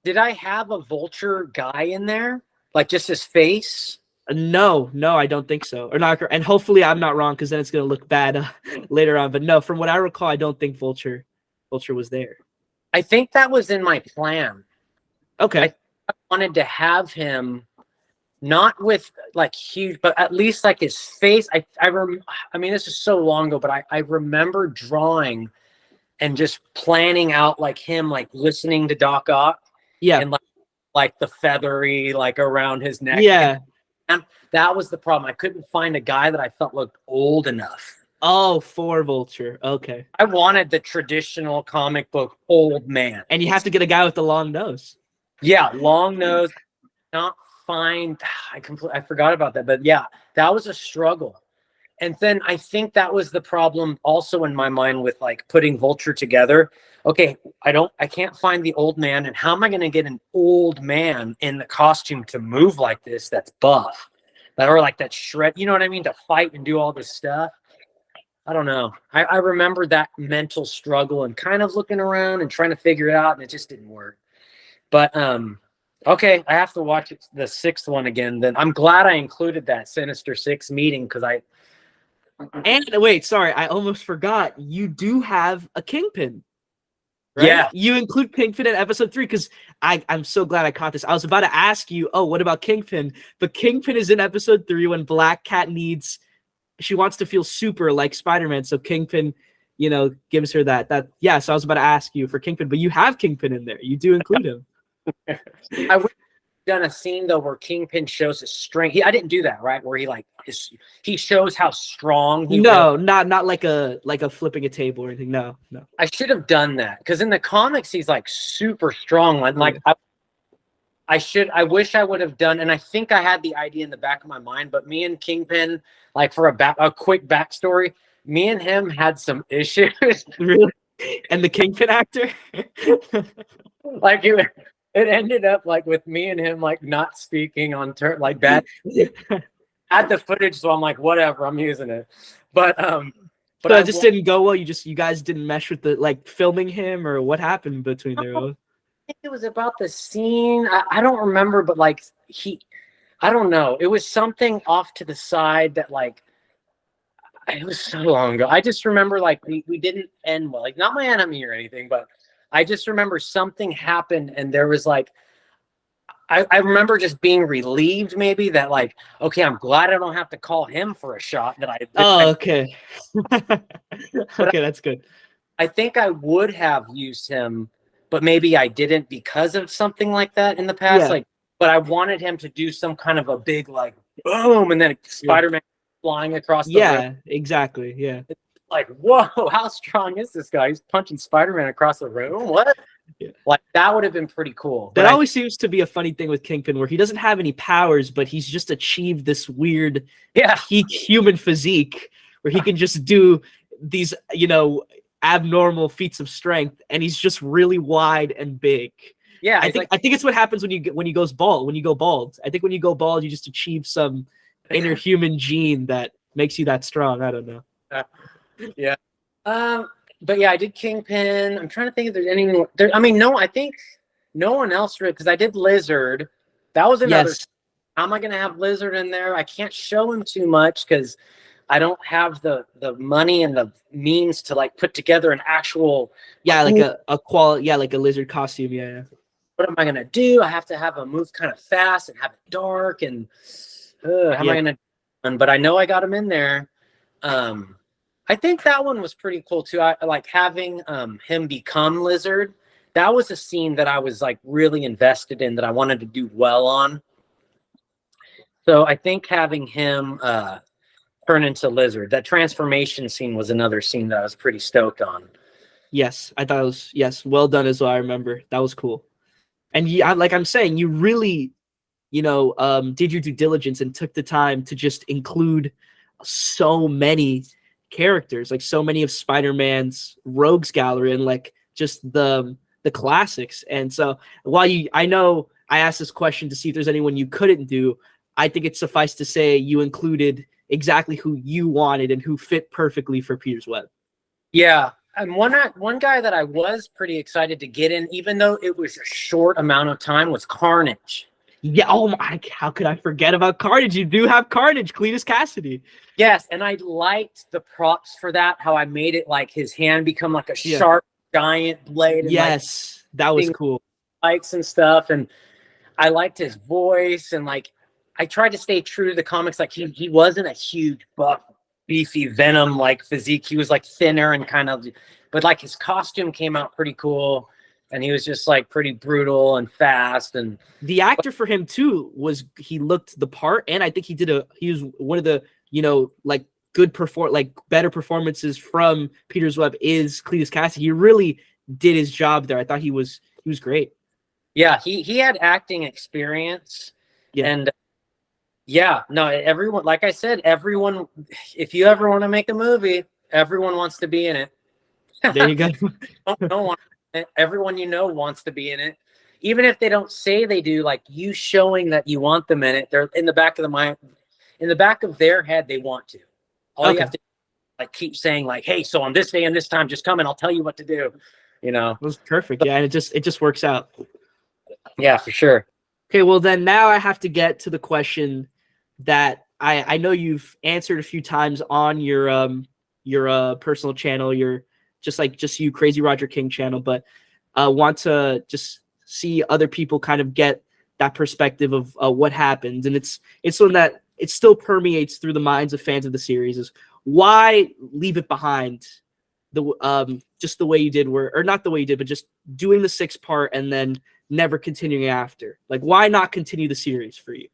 Did I have a Vulture guy in there? Like just his face? No, I don't think so. Or not, and hopefully I'm not wrong, because then it's gonna look bad later on. But no, from what I recall, I don't think Vulture was there. I think that was in my plan. Okay. I wanted to have him not with like huge, but at least like his face. I mean, this is so long ago, but I remember drawing and just planning out like him, like listening to Doc Ock. Yeah. And like the feathery, like around his neck. Yeah. And that was the problem. I couldn't find a guy that I felt looked old enough. Oh, for Vulture. Okay. I wanted the traditional comic book old man. And you have to get a guy with the long nose. Yeah, long nose. Not find. I forgot about that. But yeah, that was a struggle. And then I think that was the problem also in my mind with like putting Vulture together. Okay, I can't find the old man. And how am I going to get an old man in the costume to move like this that's buff? Or like that shred, you know what I mean? To fight and do all this stuff. I don't know. I remember that mental struggle and kind of looking around and trying to figure it out, and it just didn't work. But okay, I have to watch the 6th one again. Then I'm glad I included that Sinister Six meeting because And wait, sorry, I almost forgot. You do have a Kingpin. Right? Yeah, you include Kingpin in episode 3 because I'm so glad I caught this. I was about to ask you, oh, what about Kingpin? But Kingpin is in episode 3 when Black Cat she wants to feel super like Spider-Man, so Kingpin, gives her that. Yeah, so I was about to ask you for Kingpin, but you have Kingpin in there. You do include him. I would have done a scene though where Kingpin shows his strength. I didn't do that, right? Where he shows how strong he No, not like a flipping a table or anything. No. I should have done that because in the comics he's like super strong. Like I wish I would have done, and I think I had the idea in the back of my mind, but me and Kingpin, like for a quick backstory, me and him had some issues. Really? And the Kingpin actor? Like it ended up like with me and him like not speaking on like bad. had the footage, so I'm like, whatever, I'm using it. But So it just didn't go well. You guys didn't mesh with the like filming him, or what happened between there? I think it was about the scene. I don't remember, but like I don't know. It was something off to the side that like it was so long ago. I just remember like we didn't end well. Like not my enemy or anything, but I just remember something happened and there was like I remember just being relieved maybe that like, okay, I'm glad I don't have to call him for a shot that Oh, okay. Okay, that's good. I think I would have used him, but maybe I didn't because of something like that in the past. Yeah. Like, but I wanted him to do some kind of a big like boom and then Spider-Man flying across the room. Exactly. Yeah. It's like, whoa, how strong is this guy? He's punching Spider-Man across the room. What? Yeah. Like that would have been pretty cool. That always seems to be a funny thing with Kingpin, where he doesn't have any powers, but he's just achieved this weird peak human physique where he can just do these, abnormal feats of strength, and he's just really wide and big. Yeah, I think it's what happens when you go bald. I think when you go bald, you just achieve some inner human gene that makes you that strong. I don't know. Yeah. But yeah, I did Kingpin. I'm trying to think if there's anything there. I mean, no, I think no one else did because I did Lizard. That was another. Yes. How am I gonna have Lizard in there? I can't show him too much because I don't have the money and the means to like put together an actual like a lizard costume. Yeah. What am I gonna do? I have to have him move kind of fast and have it dark and how am I gonna? But I know I got him in there. I think that one was pretty cool too. I like having him become Lizard. That was a scene that I was like really invested in that I wanted to do well on. So I think having him turn into Lizard, that transformation scene was another scene that I was pretty stoked on. Yes, I thought it was well done as well. I remember that was cool. And like I'm saying, you really, did your due diligence and took the time to just include so many characters, like so many of Spider-Man's rogues gallery and like just the classics. And so while I know I asked this question to see if there's anyone you couldn't do, I think it's suffice to say you included exactly who you wanted and who fit perfectly for Peter's Web. Yeah. And one guy that I was pretty excited to get in, even though it was a short amount of time, was Carnage. Yeah. Oh my! How could I forget about Carnage? You do have Carnage, Cletus Cassidy. Yes, and I liked the props for that. How I made it like his hand become like a sharp giant blade. And yes, that was cool. Lights and stuff, and I liked his voice, and like I tried to stay true to the comics. Like he wasn't a huge buff, beefy Venom like physique. He was like thinner and kind of, but like his costume came out pretty cool. And he was just like pretty brutal and fast. And the actor for him too he looked the part, and I think he was one of the like better performances from Peter's Web is Cletus Cassidy. He really did his job there. I thought he was great. Yeah, he had acting experience. Yeah. And everyone, like I said, everyone, if you ever want to make a movie, everyone wants to be in it. There you go. Everyone wants to be in it, even if they don't say they do. Like you showing that you want them in it, they're in the back of their head they want to. All you have to like keep saying like, hey, so on this day and this time, just come and I'll tell you what to do. It was perfect. Yeah, and it just works out. Yeah, for sure. Okay, well then now I have to get to the question that I know you've answered a few times on your personal channel, your just you Crazy Roger King channel, but want to just see other people kind of get that perspective of what happened. And it's something that it still permeates through the minds of fans of the series is why leave it behind just the way you did, or not the way you did, but just doing the 6-part and then never continuing after. Like, why not continue the series for you?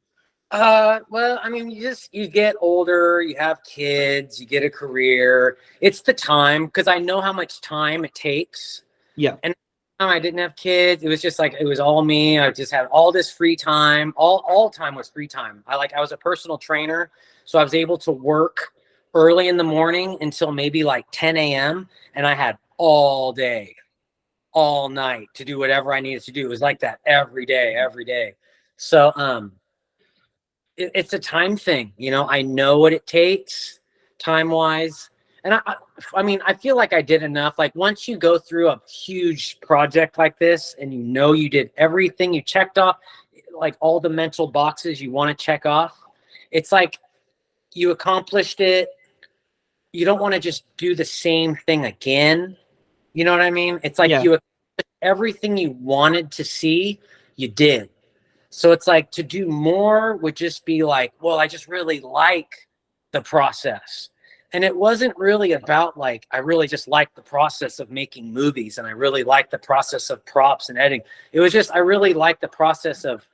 Well, I mean, you get older, you have kids, you get a career. It's the time, because I know how much time it takes. Yeah. And I didn't have kids. It was just like, it was all me. I just had all this free time. All time was free time. I was a personal trainer, so I was able to work early in the morning until maybe like 10 a.m. and I had all day, all night to do whatever I needed to do. It was like that every day. So, it's a time thing. You know, I know what it takes time wise. And I mean, I feel like I did enough. Like once you go through a huge project like this and you know you did everything, you checked off like all the mental boxes you want to check off, it's like you accomplished it. You don't want to just do the same thing again. You know what I mean? It's like Yeah. you everything you wanted to see, you did. So it's like to do more would just be like, well, I just really like the process. And it wasn't really about like, I really just like the process of making movies and I really like the process of props and editing. It was just, I really like the process of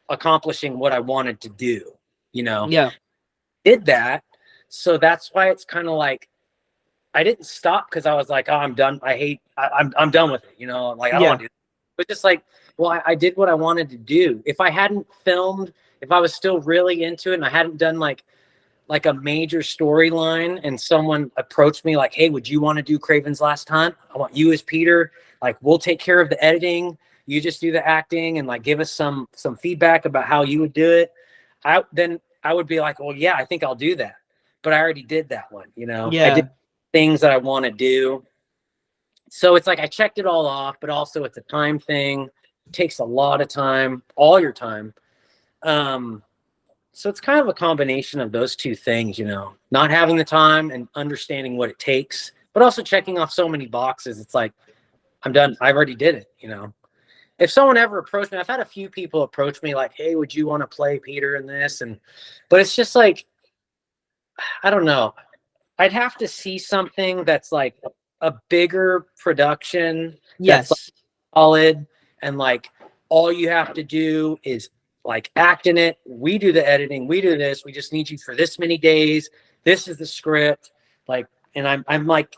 accomplishing what I wanted to do, you know? Yeah. Did that. So that's why it's kind of like, I didn't stop because I was like, oh, I'm done. I'm done with it. You know, like I don't Yeah. want to do it. But just like, well, I did what I wanted to do. If I hadn't filmed, if I was still really into it and I hadn't done like a major storyline and someone approached me like, hey, would you want to do Craven's Last Hunt? I want you as Peter. Like, we'll take care of the editing. You just do the acting and like give us some feedback about how you would do it. Then I would be like, well, yeah, I think I'll do that. But I already did that one, you know. I did Yeah. things that I want to do. So it's like I checked it all off, but also it's a time thing. It takes a lot of time, all your time. So it's kind of a combination of those two things, you know, not having the time and understanding what it takes, but also checking off so many boxes. It's like, I'm done. I've already did it, you know. If someone ever approached me, I've had a few people approach me like, hey, would you want to play Peter in this? But it's just like, I don't know. I'd have to see something that's like a bigger production that's like Yes. solid and like all you have to do is like act in it. We do the editing. We do this. We just need you for this many days. This is the script. Like, and I'm like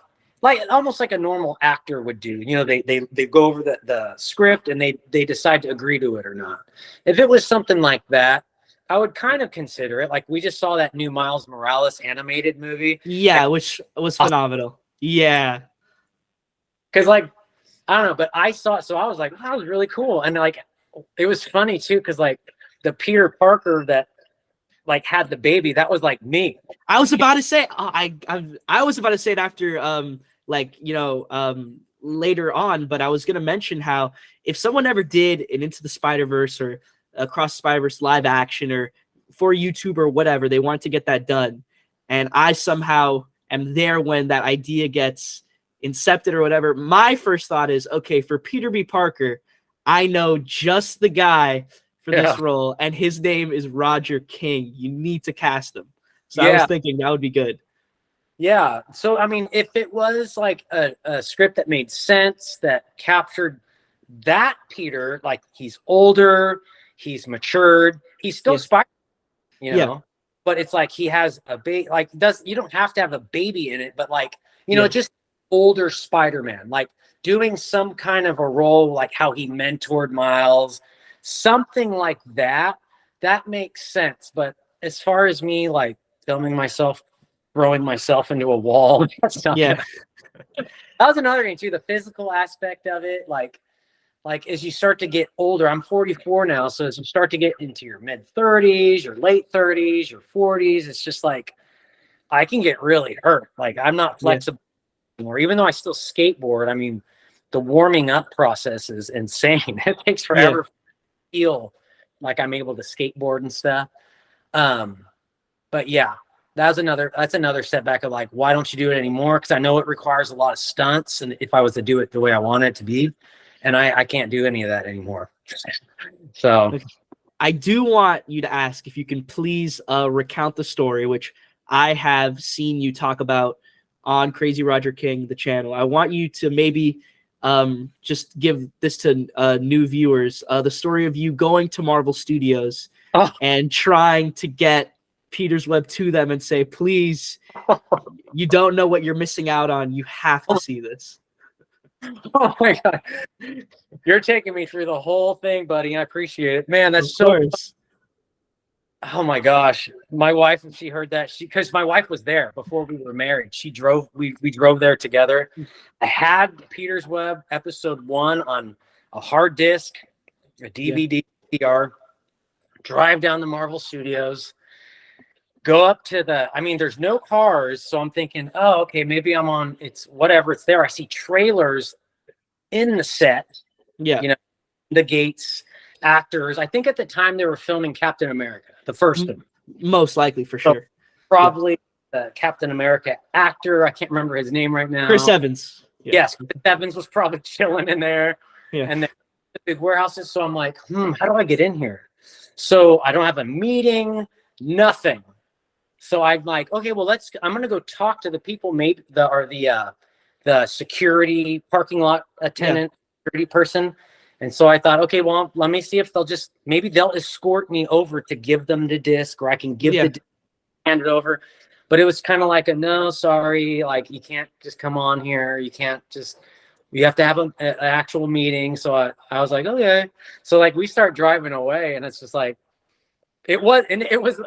almost like a normal actor would do. You know, they go over the script and they decide to agree to it or not. If it was something like that, I would kind of consider it. Like we just saw that new Miles Morales animated movie. Yeah, which was phenomenal. Yeah. Because like, I don't know, but I saw it. So I was like, wow, that was really cool. And like, it was funny too. Cause like the Peter Parker that like had the baby, that was like me. I was about to say, I was about to say it after, like, you know, later on, but I was going to mention how if someone ever did an Into the Spider-Verse or Across the Spider-Verse live action or for YouTube or whatever, they want to get that done. And I somehow am there when that idea gets incepted or whatever. My first thought is, okay, for Peter B. Parker, I know just the guy for this role, and his name is Roger King. You need to cast him. So I was thinking that would be good. Yeah. So, I mean, if it was like a script that made sense, that captured that Peter, like he's older, he's matured, he's still Spider, you know, but it's like he has a baby, like you don't have to have a baby in it, but like, you know, just older Spider-Man, like doing some kind of a role, like how he mentored Miles, something like that, that makes sense. But as far as me, like filming myself, throwing myself into a wall, that's not that was another thing too, the physical aspect of it, like as you start to get older, I'm 44 now, so as you start to get into your mid 30s, your late 30s, your 40s, it's just like I can get really hurt. Like I'm not flexible anymore, even though I still skateboard. I mean, the warming up process is insane. It takes forever to feel like I'm able to skateboard and stuff. But yeah, that's another setback of like, why don't you do it anymore? Because I know it requires a lot of stunts, and if I was to do it the way I want it to be, and I can't do any of that anymore. So I do want you to ask if you can please recount the story, which I have seen you talk about on Crazy Roger King, the channel. I want you to maybe just give this to new viewers, the story of you going to Marvel Studios and trying to get Peter's Web to them and say, please, you don't know what you're missing out on. You have to see this. Oh my God. You're taking me through the whole thing, buddy. I appreciate it. Man, that's so fun. Oh my gosh. My wife, when she heard that, because my wife was there before we were married. She drove, we drove there together. I had Peter's Web episode 1 on a hard disk, a DVD, drive down to Marvel Studios, go up to there's no cars. So I'm thinking, oh, okay, maybe I'm on, it's whatever, it's there. I see trailers in the set, the gates, actors. I think at the time they were filming Captain America, the first one. Most likely, for sure. Probably the Captain America actor. I can't remember his name right now. Chris Evans. Yeah. Yes, Chris Evans was probably chilling in there. Yeah. And then the big warehouses. So I'm like, how do I get in here? So I don't have a meeting, nothing. So I'm like, okay, well, I'm going to go talk to the people, maybe the security parking lot attendant, security person. And so I thought, okay, well, let me see if maybe they'll escort me over to give them the disc, or I can give the disc, hand it over. But it was kind of like no, sorry, like you can't just come on here. You have to have an actual meeting. So I was like, okay. So like we start driving away, and it's just like, it was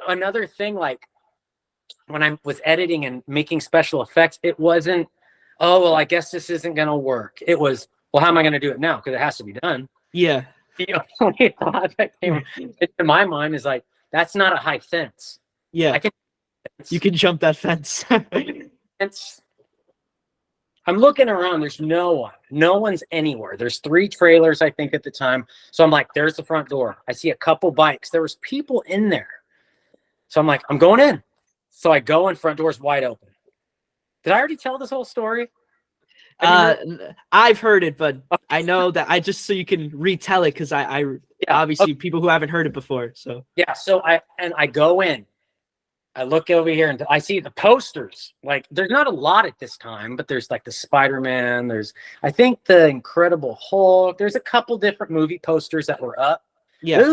another thing. Like when I was editing and making special effects, it wasn't, oh, well, I guess this isn't going to work. It was, well, how am I going to do it now? Because it has to be done. Yeah. The only thought that came into my mind is like, that's not a high fence. Yeah. You can jump that fence. I'm looking around. There's no one. No one's anywhere. There's 3 trailers, I think, at the time. So I'm like, there's the front door. I see a couple bikes. There was people in there. So I'm like, I'm going in. So I go and front door's wide open. Did I already tell this whole story? I've heard it, but I know that so you can retell it, because obviously people who haven't heard it before. So so I go in. I look over here and I see the posters. Like there's not a lot at this time, but there's like the Spider-Man. There's, I think, the Incredible Hulk. There's a couple different movie posters that were up. Yeah.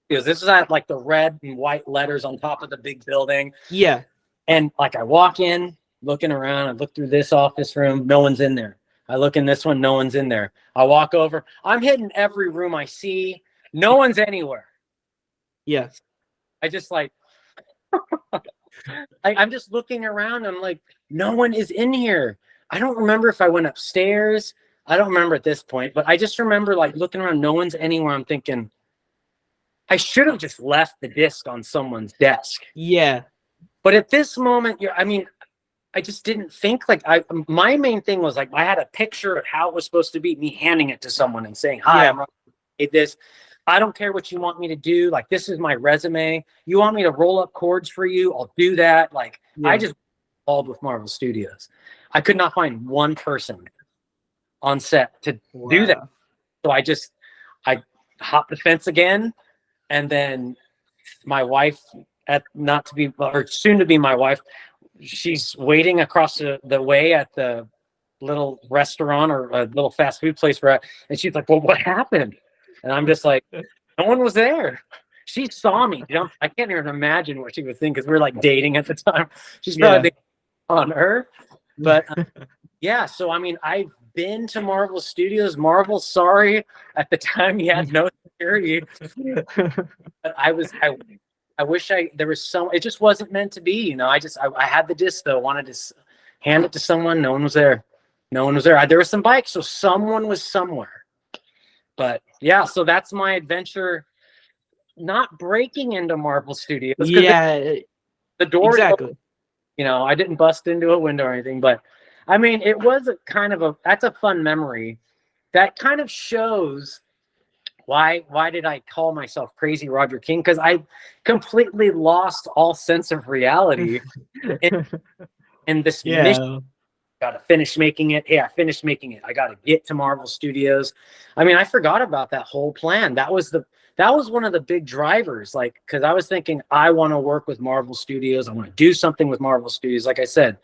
Because this is at like the red and white letters on top of the big building. Yeah. And like I walk in, looking around, I look through this office room, no one's in there. I look in this one, no one's in there. I walk over, I'm hitting every room I see, no one's anywhere. Yeah. I just like, I'm just looking around. I'm like, no one is in here. I don't remember if I went upstairs. I don't remember at this point, but I just remember like looking around, no one's anywhere. I'm thinking, I should have just left the disc on someone's desk. Yeah. But at this moment, I just didn't think my main thing was like, I had a picture of how it was supposed to be, me handing it to someone and saying, hi, I'm this. I don't care what you want me to do. Like, this is my resume. You want me to roll up cords for you? I'll do that. Like, I just involved with Marvel Studios. I could not find one person on set to do that. So I hopped the fence again. And then my wife, soon to be my wife, she's waiting across the way at the little restaurant or a little fast food place we're at. And she's like, well, what happened? And I'm just like, no one was there. She saw me. I can't even imagine what she was thinking, because we were like dating at the time. She's probably on her. But so I mean, I've been to Marvel Studios. Marvel, sorry, at the time you had no security. But I wish there was it just wasn't meant to be. I had the disc though, wanted to hand it to someone. No one was there. There were some bikes, so someone was somewhere. But so that's my adventure, not breaking into Marvel Studios. Yeah, the door, exactly. I didn't bust into a window or anything, but I mean, it was that's a fun memory. That kind of shows why did I call myself Crazy Roger King? Because I completely lost all sense of reality in this mission. Got to finish making it. Hey, I finished making it. I got to get to Marvel Studios. I mean, I forgot about that whole plan. That was one of the big drivers. Like, because I was thinking, I want to work with Marvel Studios. I want to do something with Marvel Studios. Like I said,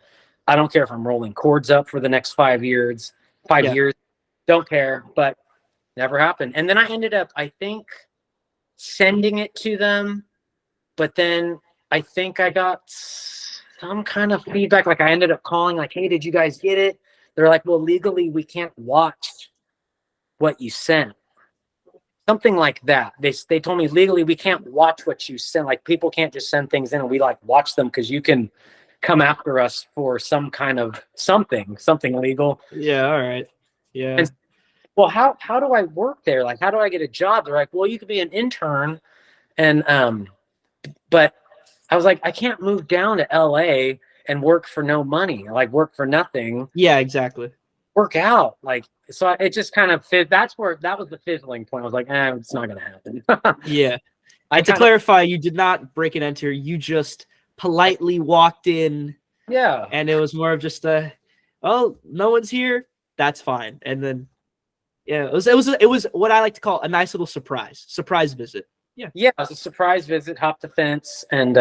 I don't care if I'm rolling cords up for the next 5 years. 5 years, don't care. But never happened. And then I ended up, I think, sending it to them. But then I think I got some kind of feedback. Like I ended up calling, like, hey, did you guys get it? They're like, well, legally we can't watch what you sent. Something like that. They told me legally we can't watch what you send. Like, people can't just send things in and we like watch them, because you can come after us for some kind of something legal. Yeah, all right. Yeah. And, well, how do I work there? Like, how do I get a job? They're like, well, you could be an intern And but I was like, I can't move down to LA and work for no money, like work for nothing. Yeah, exactly. Work out, like, so it just kind of fit. That was the fizzling point. I was like, it's not gonna happen. Yeah. And to clarify, you did not break and enter. You just politely walked in. Yeah. And it was more of just oh, no one's here. That's fine. And then, yeah, it was what I like to call a nice little surprise visit. Yeah. Yeah, it was a surprise visit, hopped the fence, and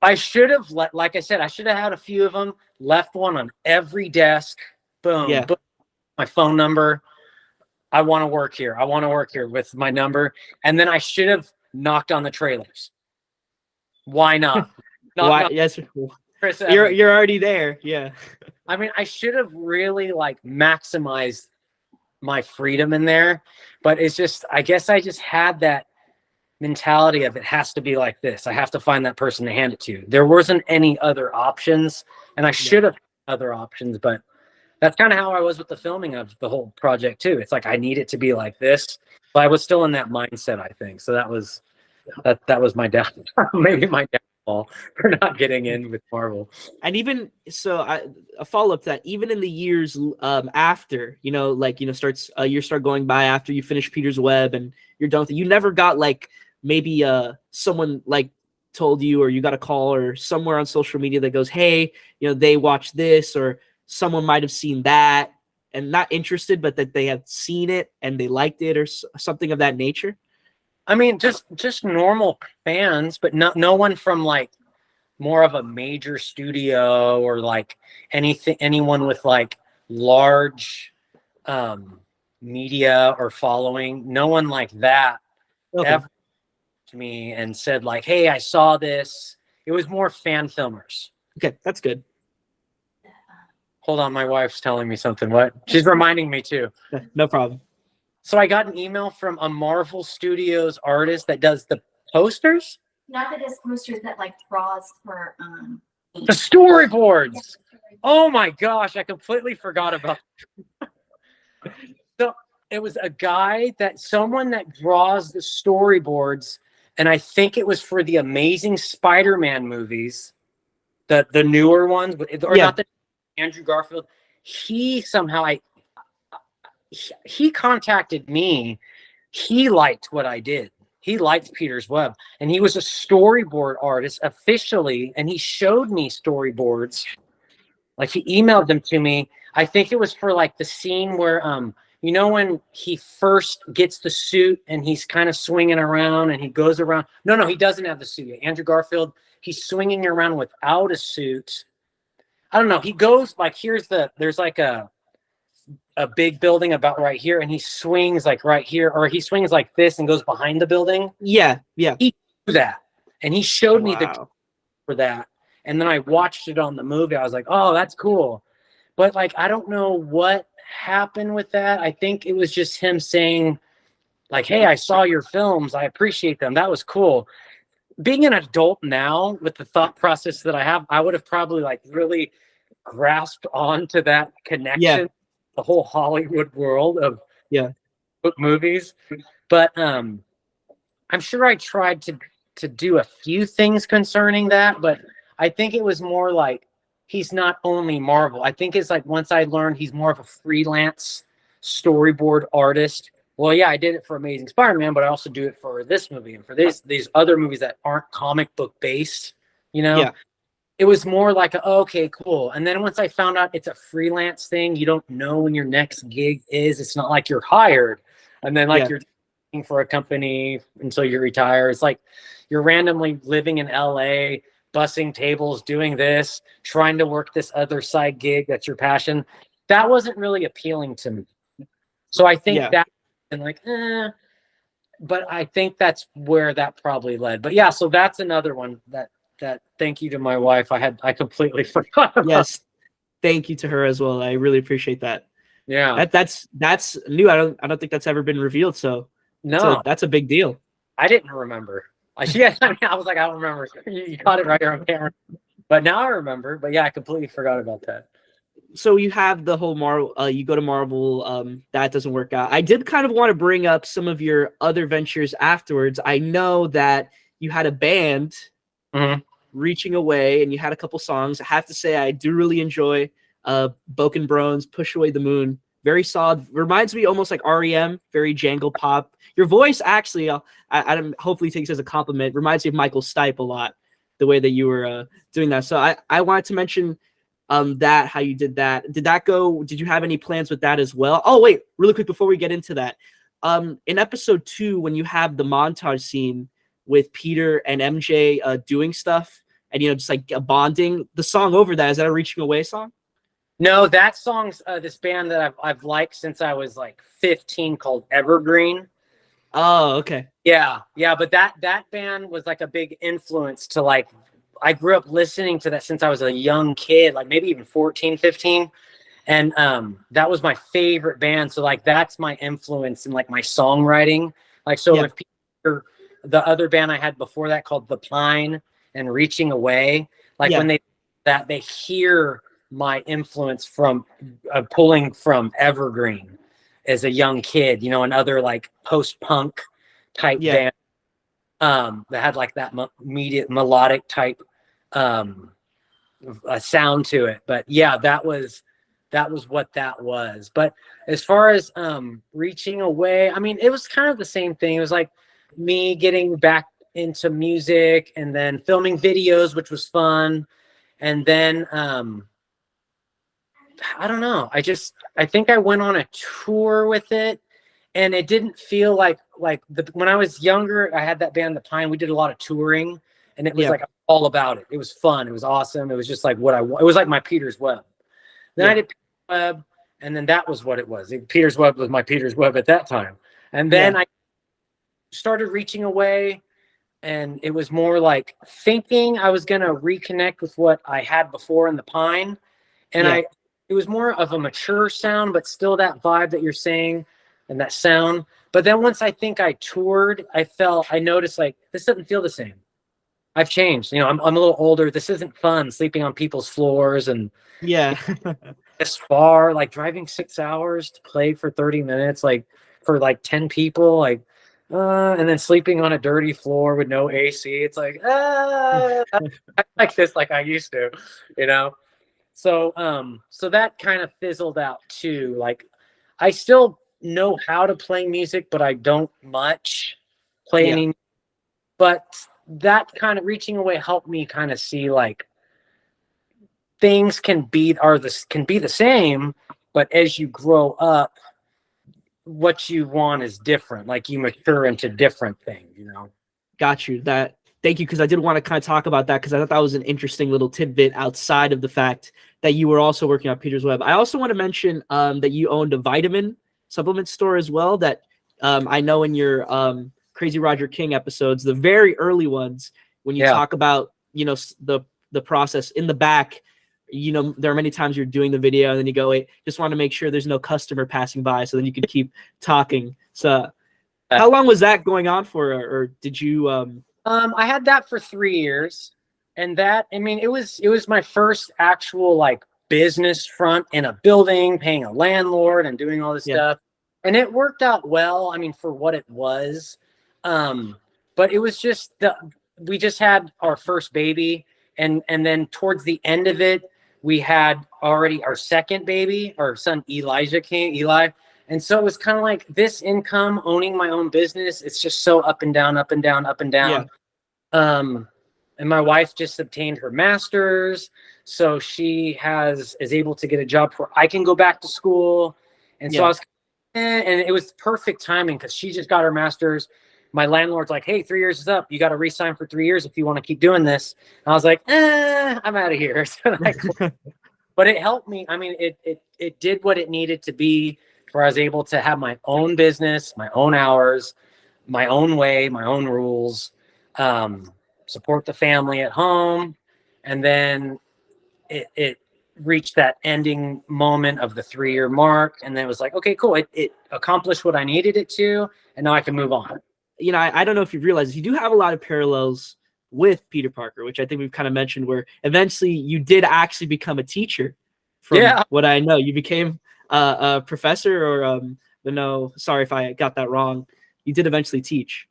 I should have like I said, I should have had a few of them, left one on every desk. Boom, Yeah. boom, my phone number. I want to work here. I want to work here with my number. And then I should have knocked on the trailers. Why not? Why? Yes. Chris, you're already there. Yeah. I mean, I should have really like maximized my freedom in there, but it's just, I guess I just had that mentality of it has to be like this. I have to find that person to hand it to. There wasn't any other options, and I should have had other options, but that's kind of how I was with the filming of the whole project too. It's like I need it to be like this, but I was still in that mindset, I think. So that was my maybe my downfall for not getting in with Marvel. And even so, a follow up to that, even in the years after, you start going by after you finish Peter's Web and you're done with it, you never got like maybe someone like told you, or you got a call or somewhere on social media that goes, hey, they watched this, or someone might have seen that and not interested, but that they have seen it and they liked it, or something of that nature? I mean, just normal fans, but no one from like more of a major studio or like anyone with like large media or following. No one like that ever to me and said like, hey, I saw this. It was more fan filmers. Okay, that's good. Hold on, my wife's telling me something. What? She's reminding me too. No problem. So I got an email from a Marvel Studios artist that does the posters. Not that does posters, that like draws for the storyboards. Yes. Oh my gosh, I completely forgot about that. So it was a guy someone that draws the storyboards, and I think it was for the Amazing Spider-Man movies, the newer ones, or not the Andrew Garfield. He somehow he contacted me. He liked what I did. He liked Peter's Web, and he was a storyboard artist officially, and he showed me storyboards. Like, he emailed them to me. I think it was for like the scene where when he first gets the suit and he's kind of swinging around and he goes around. No, he doesn't have the suit yet. Andrew Garfield, he's swinging around without a suit. I don't know. He goes like, there's like a big building about right here, and he swings like right here, or he swings like this and goes behind the building. Yeah. He did that, and he showed me the for that, and then I watched it on the movie. I was like, oh, that's cool. But like, I don't know what happened with that. I think it was just him saying like, hey, I saw your films. I appreciate them. That was cool. Being an adult now, with the thought process that I have, I would have probably like really grasped onto that connection, the whole Hollywood world of book movies. But I'm sure I tried to do a few things concerning that, but I think it was more like, he's not only Marvel. I think it's like, once I learned he's more of a freelance storyboard artist. Well, yeah, I did it for Amazing Spider-Man, but I also do it for this movie and for these other movies that aren't comic book based, It was more like, okay, cool. And then once I found out it's a freelance thing, you don't know when your next gig is. It's not like you're hired and then like you're working for a company until you retire. It's like you're randomly living in LA, bussing tables, doing this, trying to work this other side gig that's your passion. That wasn't really appealing to me. So I think that, and like, but I think that's where that probably led. But yeah, so that's another one that thank you to my wife. I completely forgot about. Yes, thank you to her as well. I really appreciate that. Yeah, that's new. I don't think that's ever been revealed. So no, that's a big deal. I didn't remember. I was like, I don't remember. You caught it right here on camera. But now I remember. But yeah, I completely forgot about that. so you have the whole Marvel, you go to Marvel, that doesn't work out. I did kind of want to bring up some of your other ventures afterwards. I know that you had a band, Reaching Away, and you had a couple songs. I have to say, I do really enjoy Broken Bones, Push Away the Moon. Very solid. Reminds me almost like REM, very jangle pop. Your voice actually, I hopefully takes as a compliment, reminds me of Michael Stipe a lot, the way that you were doing that. So I wanted to mention that, how you did that. Did you have any plans with that as well? Oh, wait, really quick before we get into that. In episode 2, when you have the montage scene with Peter and MJ doing stuff and, just like bonding, the song over that, is that a Reaching Away song? No, that song's this band that I've liked since I was like 15 called Evergreen. Oh, okay. Yeah. But that band was like a big influence to like, I grew up listening to that since I was a young kid, like maybe even 14, 15. And that was my favorite band. So like, that's my influence in like my songwriting. Like, so if Peter, the other band I had before that called The Pine and Reaching Away, like when they hear my influence from pulling from Evergreen as a young kid, and other like post-punk type band that had like that melodic type sound to it. But yeah, that was what that was. But as far as Reaching Away, I mean, it was kind of the same thing. It was like me getting back into music and then filming videos, which was fun. And then I don't know. I think I went on a tour with it, and it didn't feel like when I was younger, I had that band, The Pine. We did a lot of touring, and it was like all about it. It was fun. It was awesome. It was just like what I want. It was like my Peter's Web. Then I did Peter's Web, and then that was what it was. Peter's Web was my Peter's Web at that time. And then I started Reaching Away, and it was more like thinking I was going to reconnect with what I had before in The Pine. And it was more of a mature sound, but still that vibe that you're saying and that sound. But then once I think I toured, I noticed like, this doesn't feel the same. I've changed. I'm a little older. This isn't fun, sleeping on people's floors and this far, like driving 6 hours to play for 30 minutes, like for like 10 people, like, and then sleeping on a dirty floor with no AC. It's like, I like this, like I used to, So that kind of fizzled out too. Like, I still know how to play music, but I don't much play any. But that kind of Reaching Away helped me kind of see like things can be the same, but as you grow up, what you want is different. Like you mature into different things, Got you. Thank you, because I did want to kind of talk about that, because I thought that was an interesting little tidbit outside of the fact that you were also working on Peter's Web. I also want to mention that you owned a vitamin supplement store as well that I know in your Crazy Roger King episodes, the very early ones, when you talk about, the process in the back, there are many times you're doing the video and then you go, wait, just want to make sure there's no customer passing by so then you can keep talking. So how long was that going on for, or did you I had that for 3 years, and that, I mean, it was my first actual like business front in a building, paying a landlord and doing all this stuff. And it worked out well. I mean, for what it was. But it was just we just had our first baby, and then towards the end of it, we had already our second baby, our son Eli. And so it was kind of like this income, owning my own business. It's just so up and down, up and down, up and down. And my wife just obtained her master's. So she is able to get a job where I can go back to school. And so I was, and it was perfect timing because she just got her master's. My landlord's like, hey, 3 years is up. You got to re-sign for 3 years if you want to keep doing this. And I was like, I'm out of here. But it helped me. I mean, it did what it needed to be, where I was able to have my own business, my own hours, my own way, my own rules, support the family at home. And then it reached that ending moment of the 3-year mark. And then it was like, okay, cool. It accomplished what I needed it to. And now I can move on. I don't know if you've realized, you do have a lot of parallels with Peter Parker, which I think we've kind of mentioned, where eventually you did actually become a teacher from Yeah. what I know. You became a professor, or no, sorry if I got that wrong. You did eventually teach.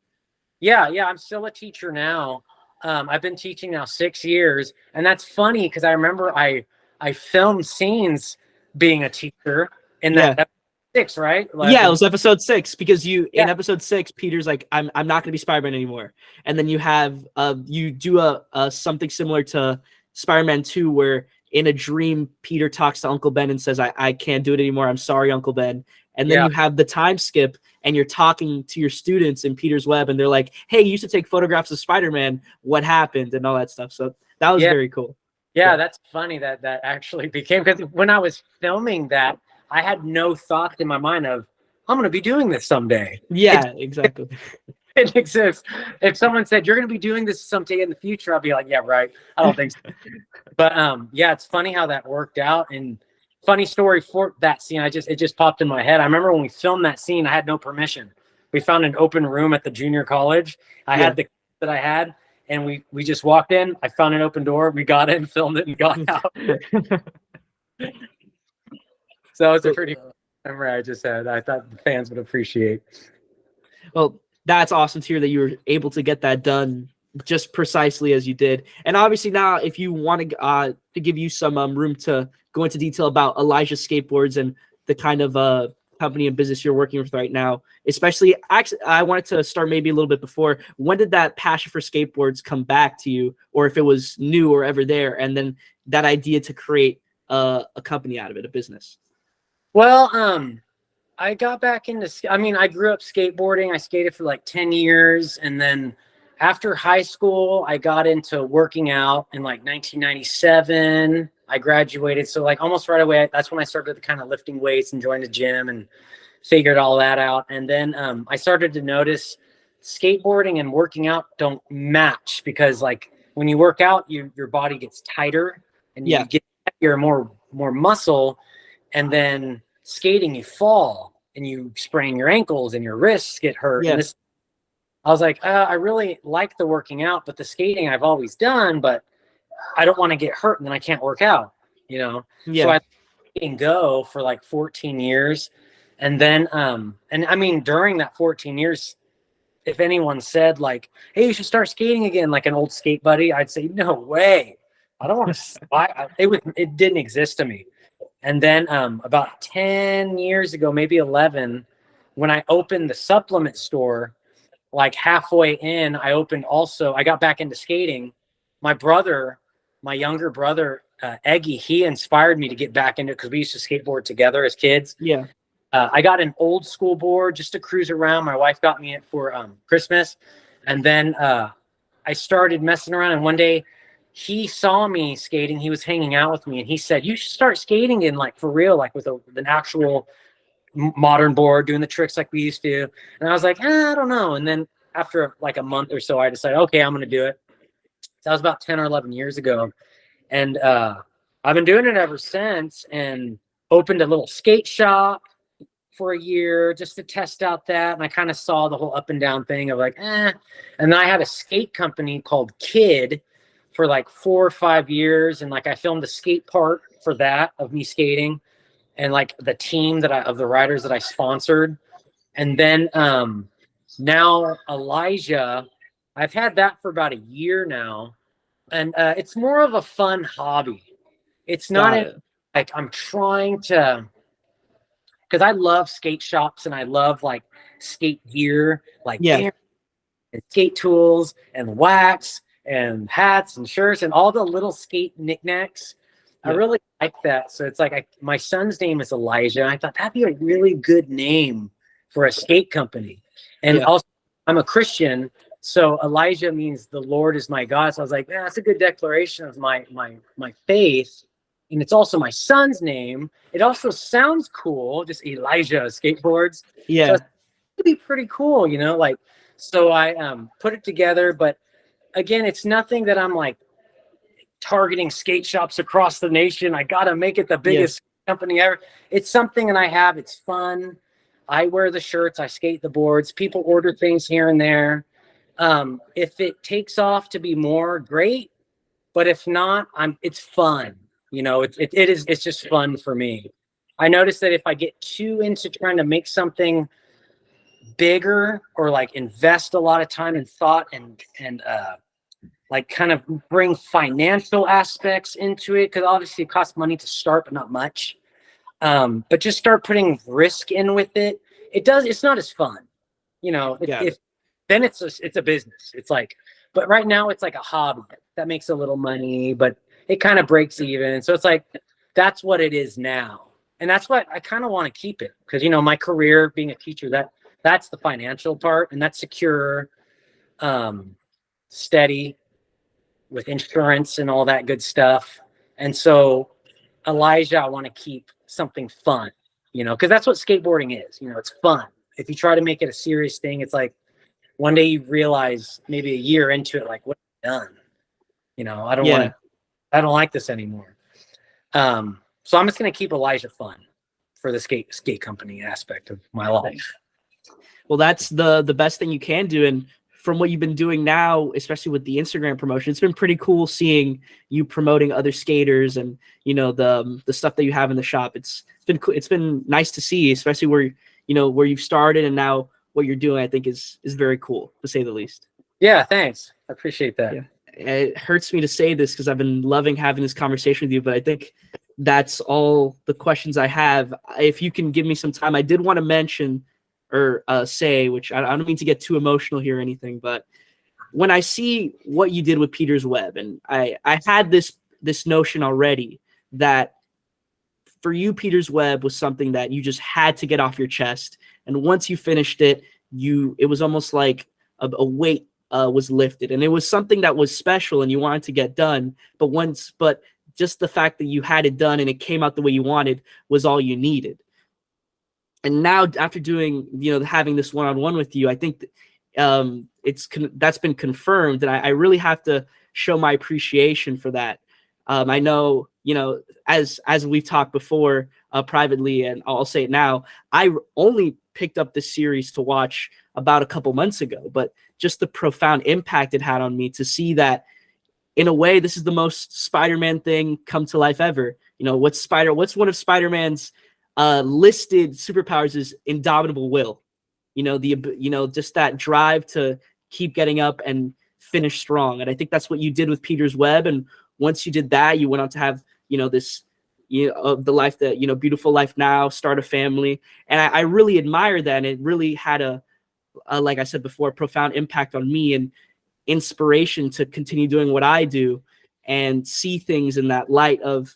Yeah, I'm still a teacher now. I've been teaching now 6 years, and that's funny because I remember I filmed scenes being a teacher in that episode 6, right? Like, Yeah, it was episode 6 because in Yeah. episode 6, Peter's like, I'm not gonna be Spider-Man anymore, and then you have you do a something similar to Spider-Man 2, where in a dream Peter talks to Uncle Ben and says, I can't do it anymore. I'm sorry, Uncle Ben. And then Yeah. you have the time skip, and you're talking to your students in Peter's web, and they're like, hey, you used to take photographs of Spider-Man. What happened? And all that stuff. So that was very cool. Yeah, that's funny that actually became, because when I was filming that, I had no thought in my mind of, I'm going to be doing this someday. Yeah, exactly. It exists. If someone said, you're going to be doing this someday in the future, I'll be like, yeah, right. I don't think so. But yeah, it's funny how that worked out. And funny story for that scene, it just popped in my head. I remember when we filmed that scene, I had no permission. We found an open room at the junior college. I had the that I had, and we just walked in. I found an open door. We got in, filmed it, and got out. So it was a pretty memory I just had. I thought the fans would appreciate. Well, that's awesome to hear that you were able to get that done just precisely as you did. And obviously now, if you want to give you some room to go into detail about Elijah Skateboards and the kind of company and business you're working with right now, especially, actually, I wanted to start maybe a little bit before. When did that passion for skateboards come back to you, or if it was new or ever there, and then that idea to create a company out of it, a business? Well, I got back into, I grew up skateboarding. I skated for like 10 years. And then after high school, I got into working out in like 1997. I graduated. So like almost right away, that's when I started kind of lifting weights and joined a gym and figured all that out. And then I started to notice skateboarding and working out don't match, because like when you work out, your body gets tighter and you get your more muscle. And then skating, you fall and you sprain your ankles and your wrists get hurt. And I was like, I really like the working out, but the skating I've always done, but I don't want to get hurt and then I can't work out, you know? So I didn't go for like 14 years. And then, during that 14 years, if anyone said like, hey, you should start skating again, like an old skate buddy, I'd say, no way. I don't want to, it didn't exist to me. And then about 10 years ago, maybe 11, when I opened the supplement store, like halfway in, I got back into skating. My younger brother, Eggy, he inspired me to get back into it because we used to skateboard together as kids. Yeah. I got an old school board just to cruise around. My wife got me it for Christmas. And then I started messing around. And one day, he saw me skating. He was hanging out with me, and he said, you should start skating in like for real, like with an actual modern board, doing the tricks like we used to. And I was like, I don't know. And then after like a month or so, I decided, okay, I'm going to do it. That was about 10 or 11 years ago. And I've been doing it ever since, and opened a little skate shop for a year just to test out that. And I kind of saw the whole up and down thing of like, And then I had a skate company called Kid for like 4 or 5 years. And like I filmed the skate part for that of me skating, and like the team of the riders that I sponsored. And then now Elijah, I've had that for about a year now. And it's more of a fun hobby. It's not like I'm trying to, because I love skate shops and I love like skate gear, like and skate tools and wax and hats and shirts and all the little skate knickknacks. I really like that. So it's like my son's name is Elijah. I thought that'd be a really good name for a skate company. And also, I'm a Christian, so Elijah means the Lord is my God. So I was like, that's a good declaration of my faith. And it's also my son's name. It also sounds cool, just Elijah Skateboards. Yeah. So it'd be pretty cool, you know, like, so I put it together. But again, it's nothing that I'm like targeting skate shops across the nation. I got to make it the biggest company ever. It's something that I have. It's fun. I wear the shirts. I skate the boards. People order things here and there. If it takes off to be more, great. But if not, it's fun. It's just fun for me. I noticed that if I get too into trying to make something bigger or like invest a lot of time and thought and like kind of bring financial aspects into it, because obviously it costs money to start, but not much. But just start putting risk in with it. It's not as fun, then it's a business. It's like, but right now it's like a hobby that makes a little money, but it kind of breaks even. So it's like, that's what it is now. And that's what I kind of want to keep it, because, my career being a teacher, that's the financial part, and that's secure, steady with insurance and all that good stuff. And so Elijah, I want to keep something fun, because that's what skateboarding is. It's fun. If you try to make it a serious thing, it's like one day you realize maybe a year into it, like, what have I done? I don't like this anymore. So I'm just going to keep Elijah fun for the skate company aspect of my life. Well, that's the best thing you can do. And from what you've been doing now, especially with the Instagram promotion, it's been pretty cool seeing you promoting other skaters and, the stuff that you have in the shop. It's been nice to see, especially where you've started and now what you're doing, I think is very cool, to say the least. Yeah, thanks. I appreciate that. Yeah. It hurts me to say this because I've been loving having this conversation with you, but I think that's all the questions I have. If you can give me some time, I did want to mention or say, which I don't mean to get too emotional here or anything, but when I see what you did with Peter's Web, and I had this notion already that for you, Peter's Web was something that you just had to get off your chest. And once you finished it, it was almost like a weight was lifted, and it was something that was special and you wanted to get done. But just the fact that you had it done and it came out the way you wanted was all you needed. And now after doing, having this one-on-one with you, I think that's been confirmed, and I really have to show my appreciation for that. I know, as we've talked before privately, and I'll say it now, I only picked up this series to watch about a couple months ago, but just the profound impact it had on me to see that, in a way, this is the most Spider-Man thing come to life ever. What's one of Spider-Man's listed superpowers is indomitable will. Just that drive to keep getting up and finish strong. And I think that's what you did with Peter's Web. And once you did that, you went on to have, this, the life that, beautiful life now, start a family. And I really admire that. And it really had a, like I said before, a profound impact on me and inspiration to continue doing what I do and see things in that light of,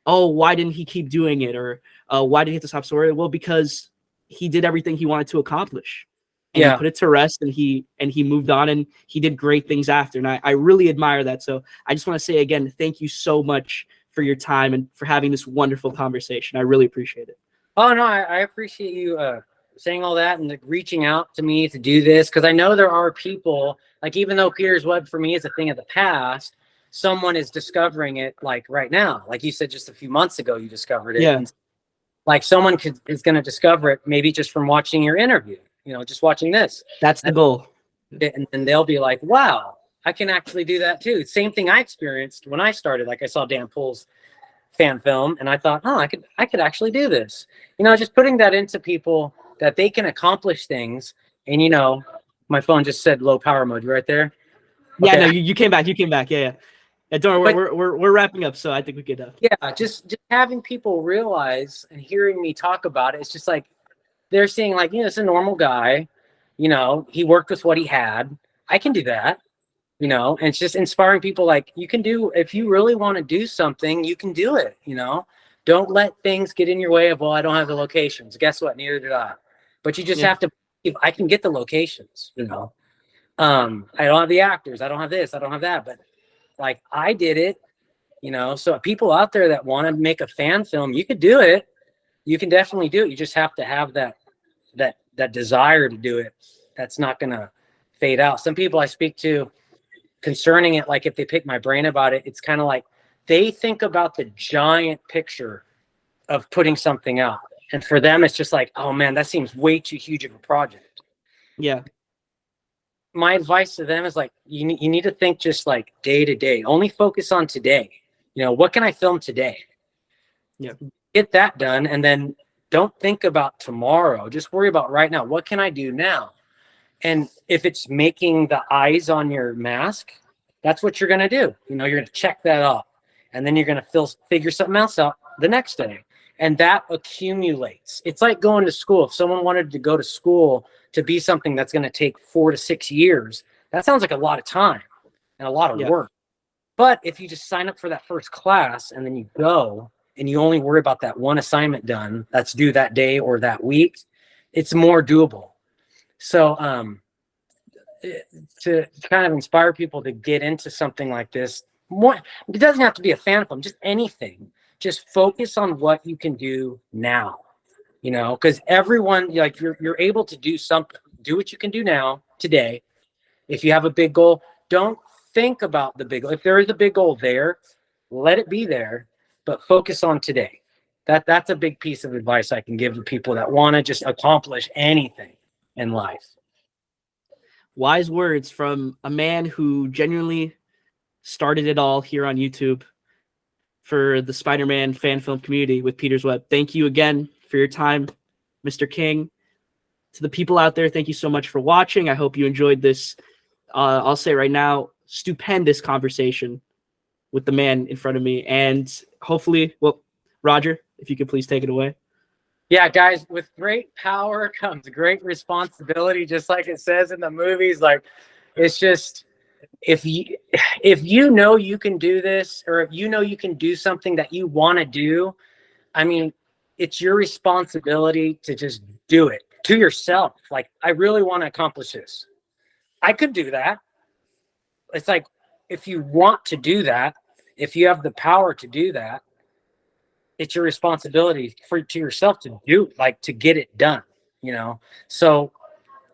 oh, why didn't he keep doing it? Or why did he have to stop so early? Well, because he did everything he wanted to accomplish. And he put it to rest, and he moved on, and he did great things after. And I really admire that. So I just want to say again, thank you so much for your time and for having this wonderful conversation. I really appreciate it. Oh, no, I appreciate you saying all that and reaching out to me to do this, because I know there are people, like, even though Peter's Web for me is a thing of the past, someone is discovering it, like, right now. Like you said, just a few months ago you discovered it. Yeah. And, like, someone is going to discover it maybe just from watching your interview, just watching this. That's the goal. And they'll be like, wow, I can actually do that too. Same thing I experienced when I started. Like, I saw Dan Poole's fan film and I thought, oh, I could actually do this. Just putting that into people that they can accomplish things. And, my phone just said low power mode right there. Yeah, Okay. no, you came back. Yeah. Don't worry, we're wrapping up, so I think we could. Yeah, just having people realize and hearing me talk about it, it's just like they're seeing, like, it's a normal guy. He worked with what he had. I can do that. And it's just inspiring people, like, you can do, if you really want to do something, you can do it. Don't let things get in your way of, well, I don't have the locations. Guess what? Neither did I. But you just have to, I can get the locations. I don't have the actors. I don't have this. I don't have that. But, like, I did it, so people out there that want to make a fan film, you could do it. You can definitely do it. You just have to have that desire to do it. That's not going to fade out. Some people I speak to concerning it, like, if they pick my brain about it, it's kind of like they think about the giant picture of putting something out. And for them, it's just like, oh man, that seems way too huge of a project. Yeah. My advice to them is, like, you need to think just like day to day. Only focus on today. You know, what can I film today? Yeah. Get that done, and then don't think about tomorrow. Just worry about right now. What can I do now? And if it's making the eyes on your mask, that's what you're going to do. You know, you're going to check that off, and then you're going to figure something else out the next day. And that accumulates. It's like going to school. If someone wanted to go to school to be something that's going to take 4 to 6 years, that sounds like a lot of time and a lot of work. But if you just sign up for that first class and then you go and you only worry about that one assignment done that's due that day or that week, it's more doable. So to kind of inspire people to get into something like this, it doesn't have to be a fan film, just anything. Just focus on what you can do now, you know, because everyone, like, you're able to do something. Do what you can do now, today. If you have a big goal, don't think about the big goal. If there is a big goal there, let it be there, but focus on today. That's a big piece of advice I can give to people that want to just accomplish anything in life. Wise words from a man who genuinely started it all here on YouTube for the Spider-Man fan film community with Peter's Web. Thank you again for your time, Mr. King. To the people out there, thank you so much for watching. I hope you enjoyed this, I'll say right now, stupendous conversation with the man in front of me. And hopefully, well, Roger, if you could please take it away. Yeah, guys, with great power comes great responsibility, just like it says in the movies. Like, it's just, if you know you can do this, or if you know you can do something that you want to do, I mean, it's your responsibility to just do it to yourself. Like, I really want to accomplish this. I could do that. It's like, if you want to do that, if you have the power to do that, it's your responsibility to yourself to do, like, to get it done, you know? So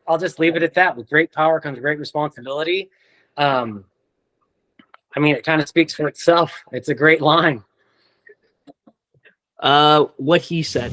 I'll just leave it at that. With great power comes great responsibility. I mean, it kind of speaks for itself. It's a great line. What he said.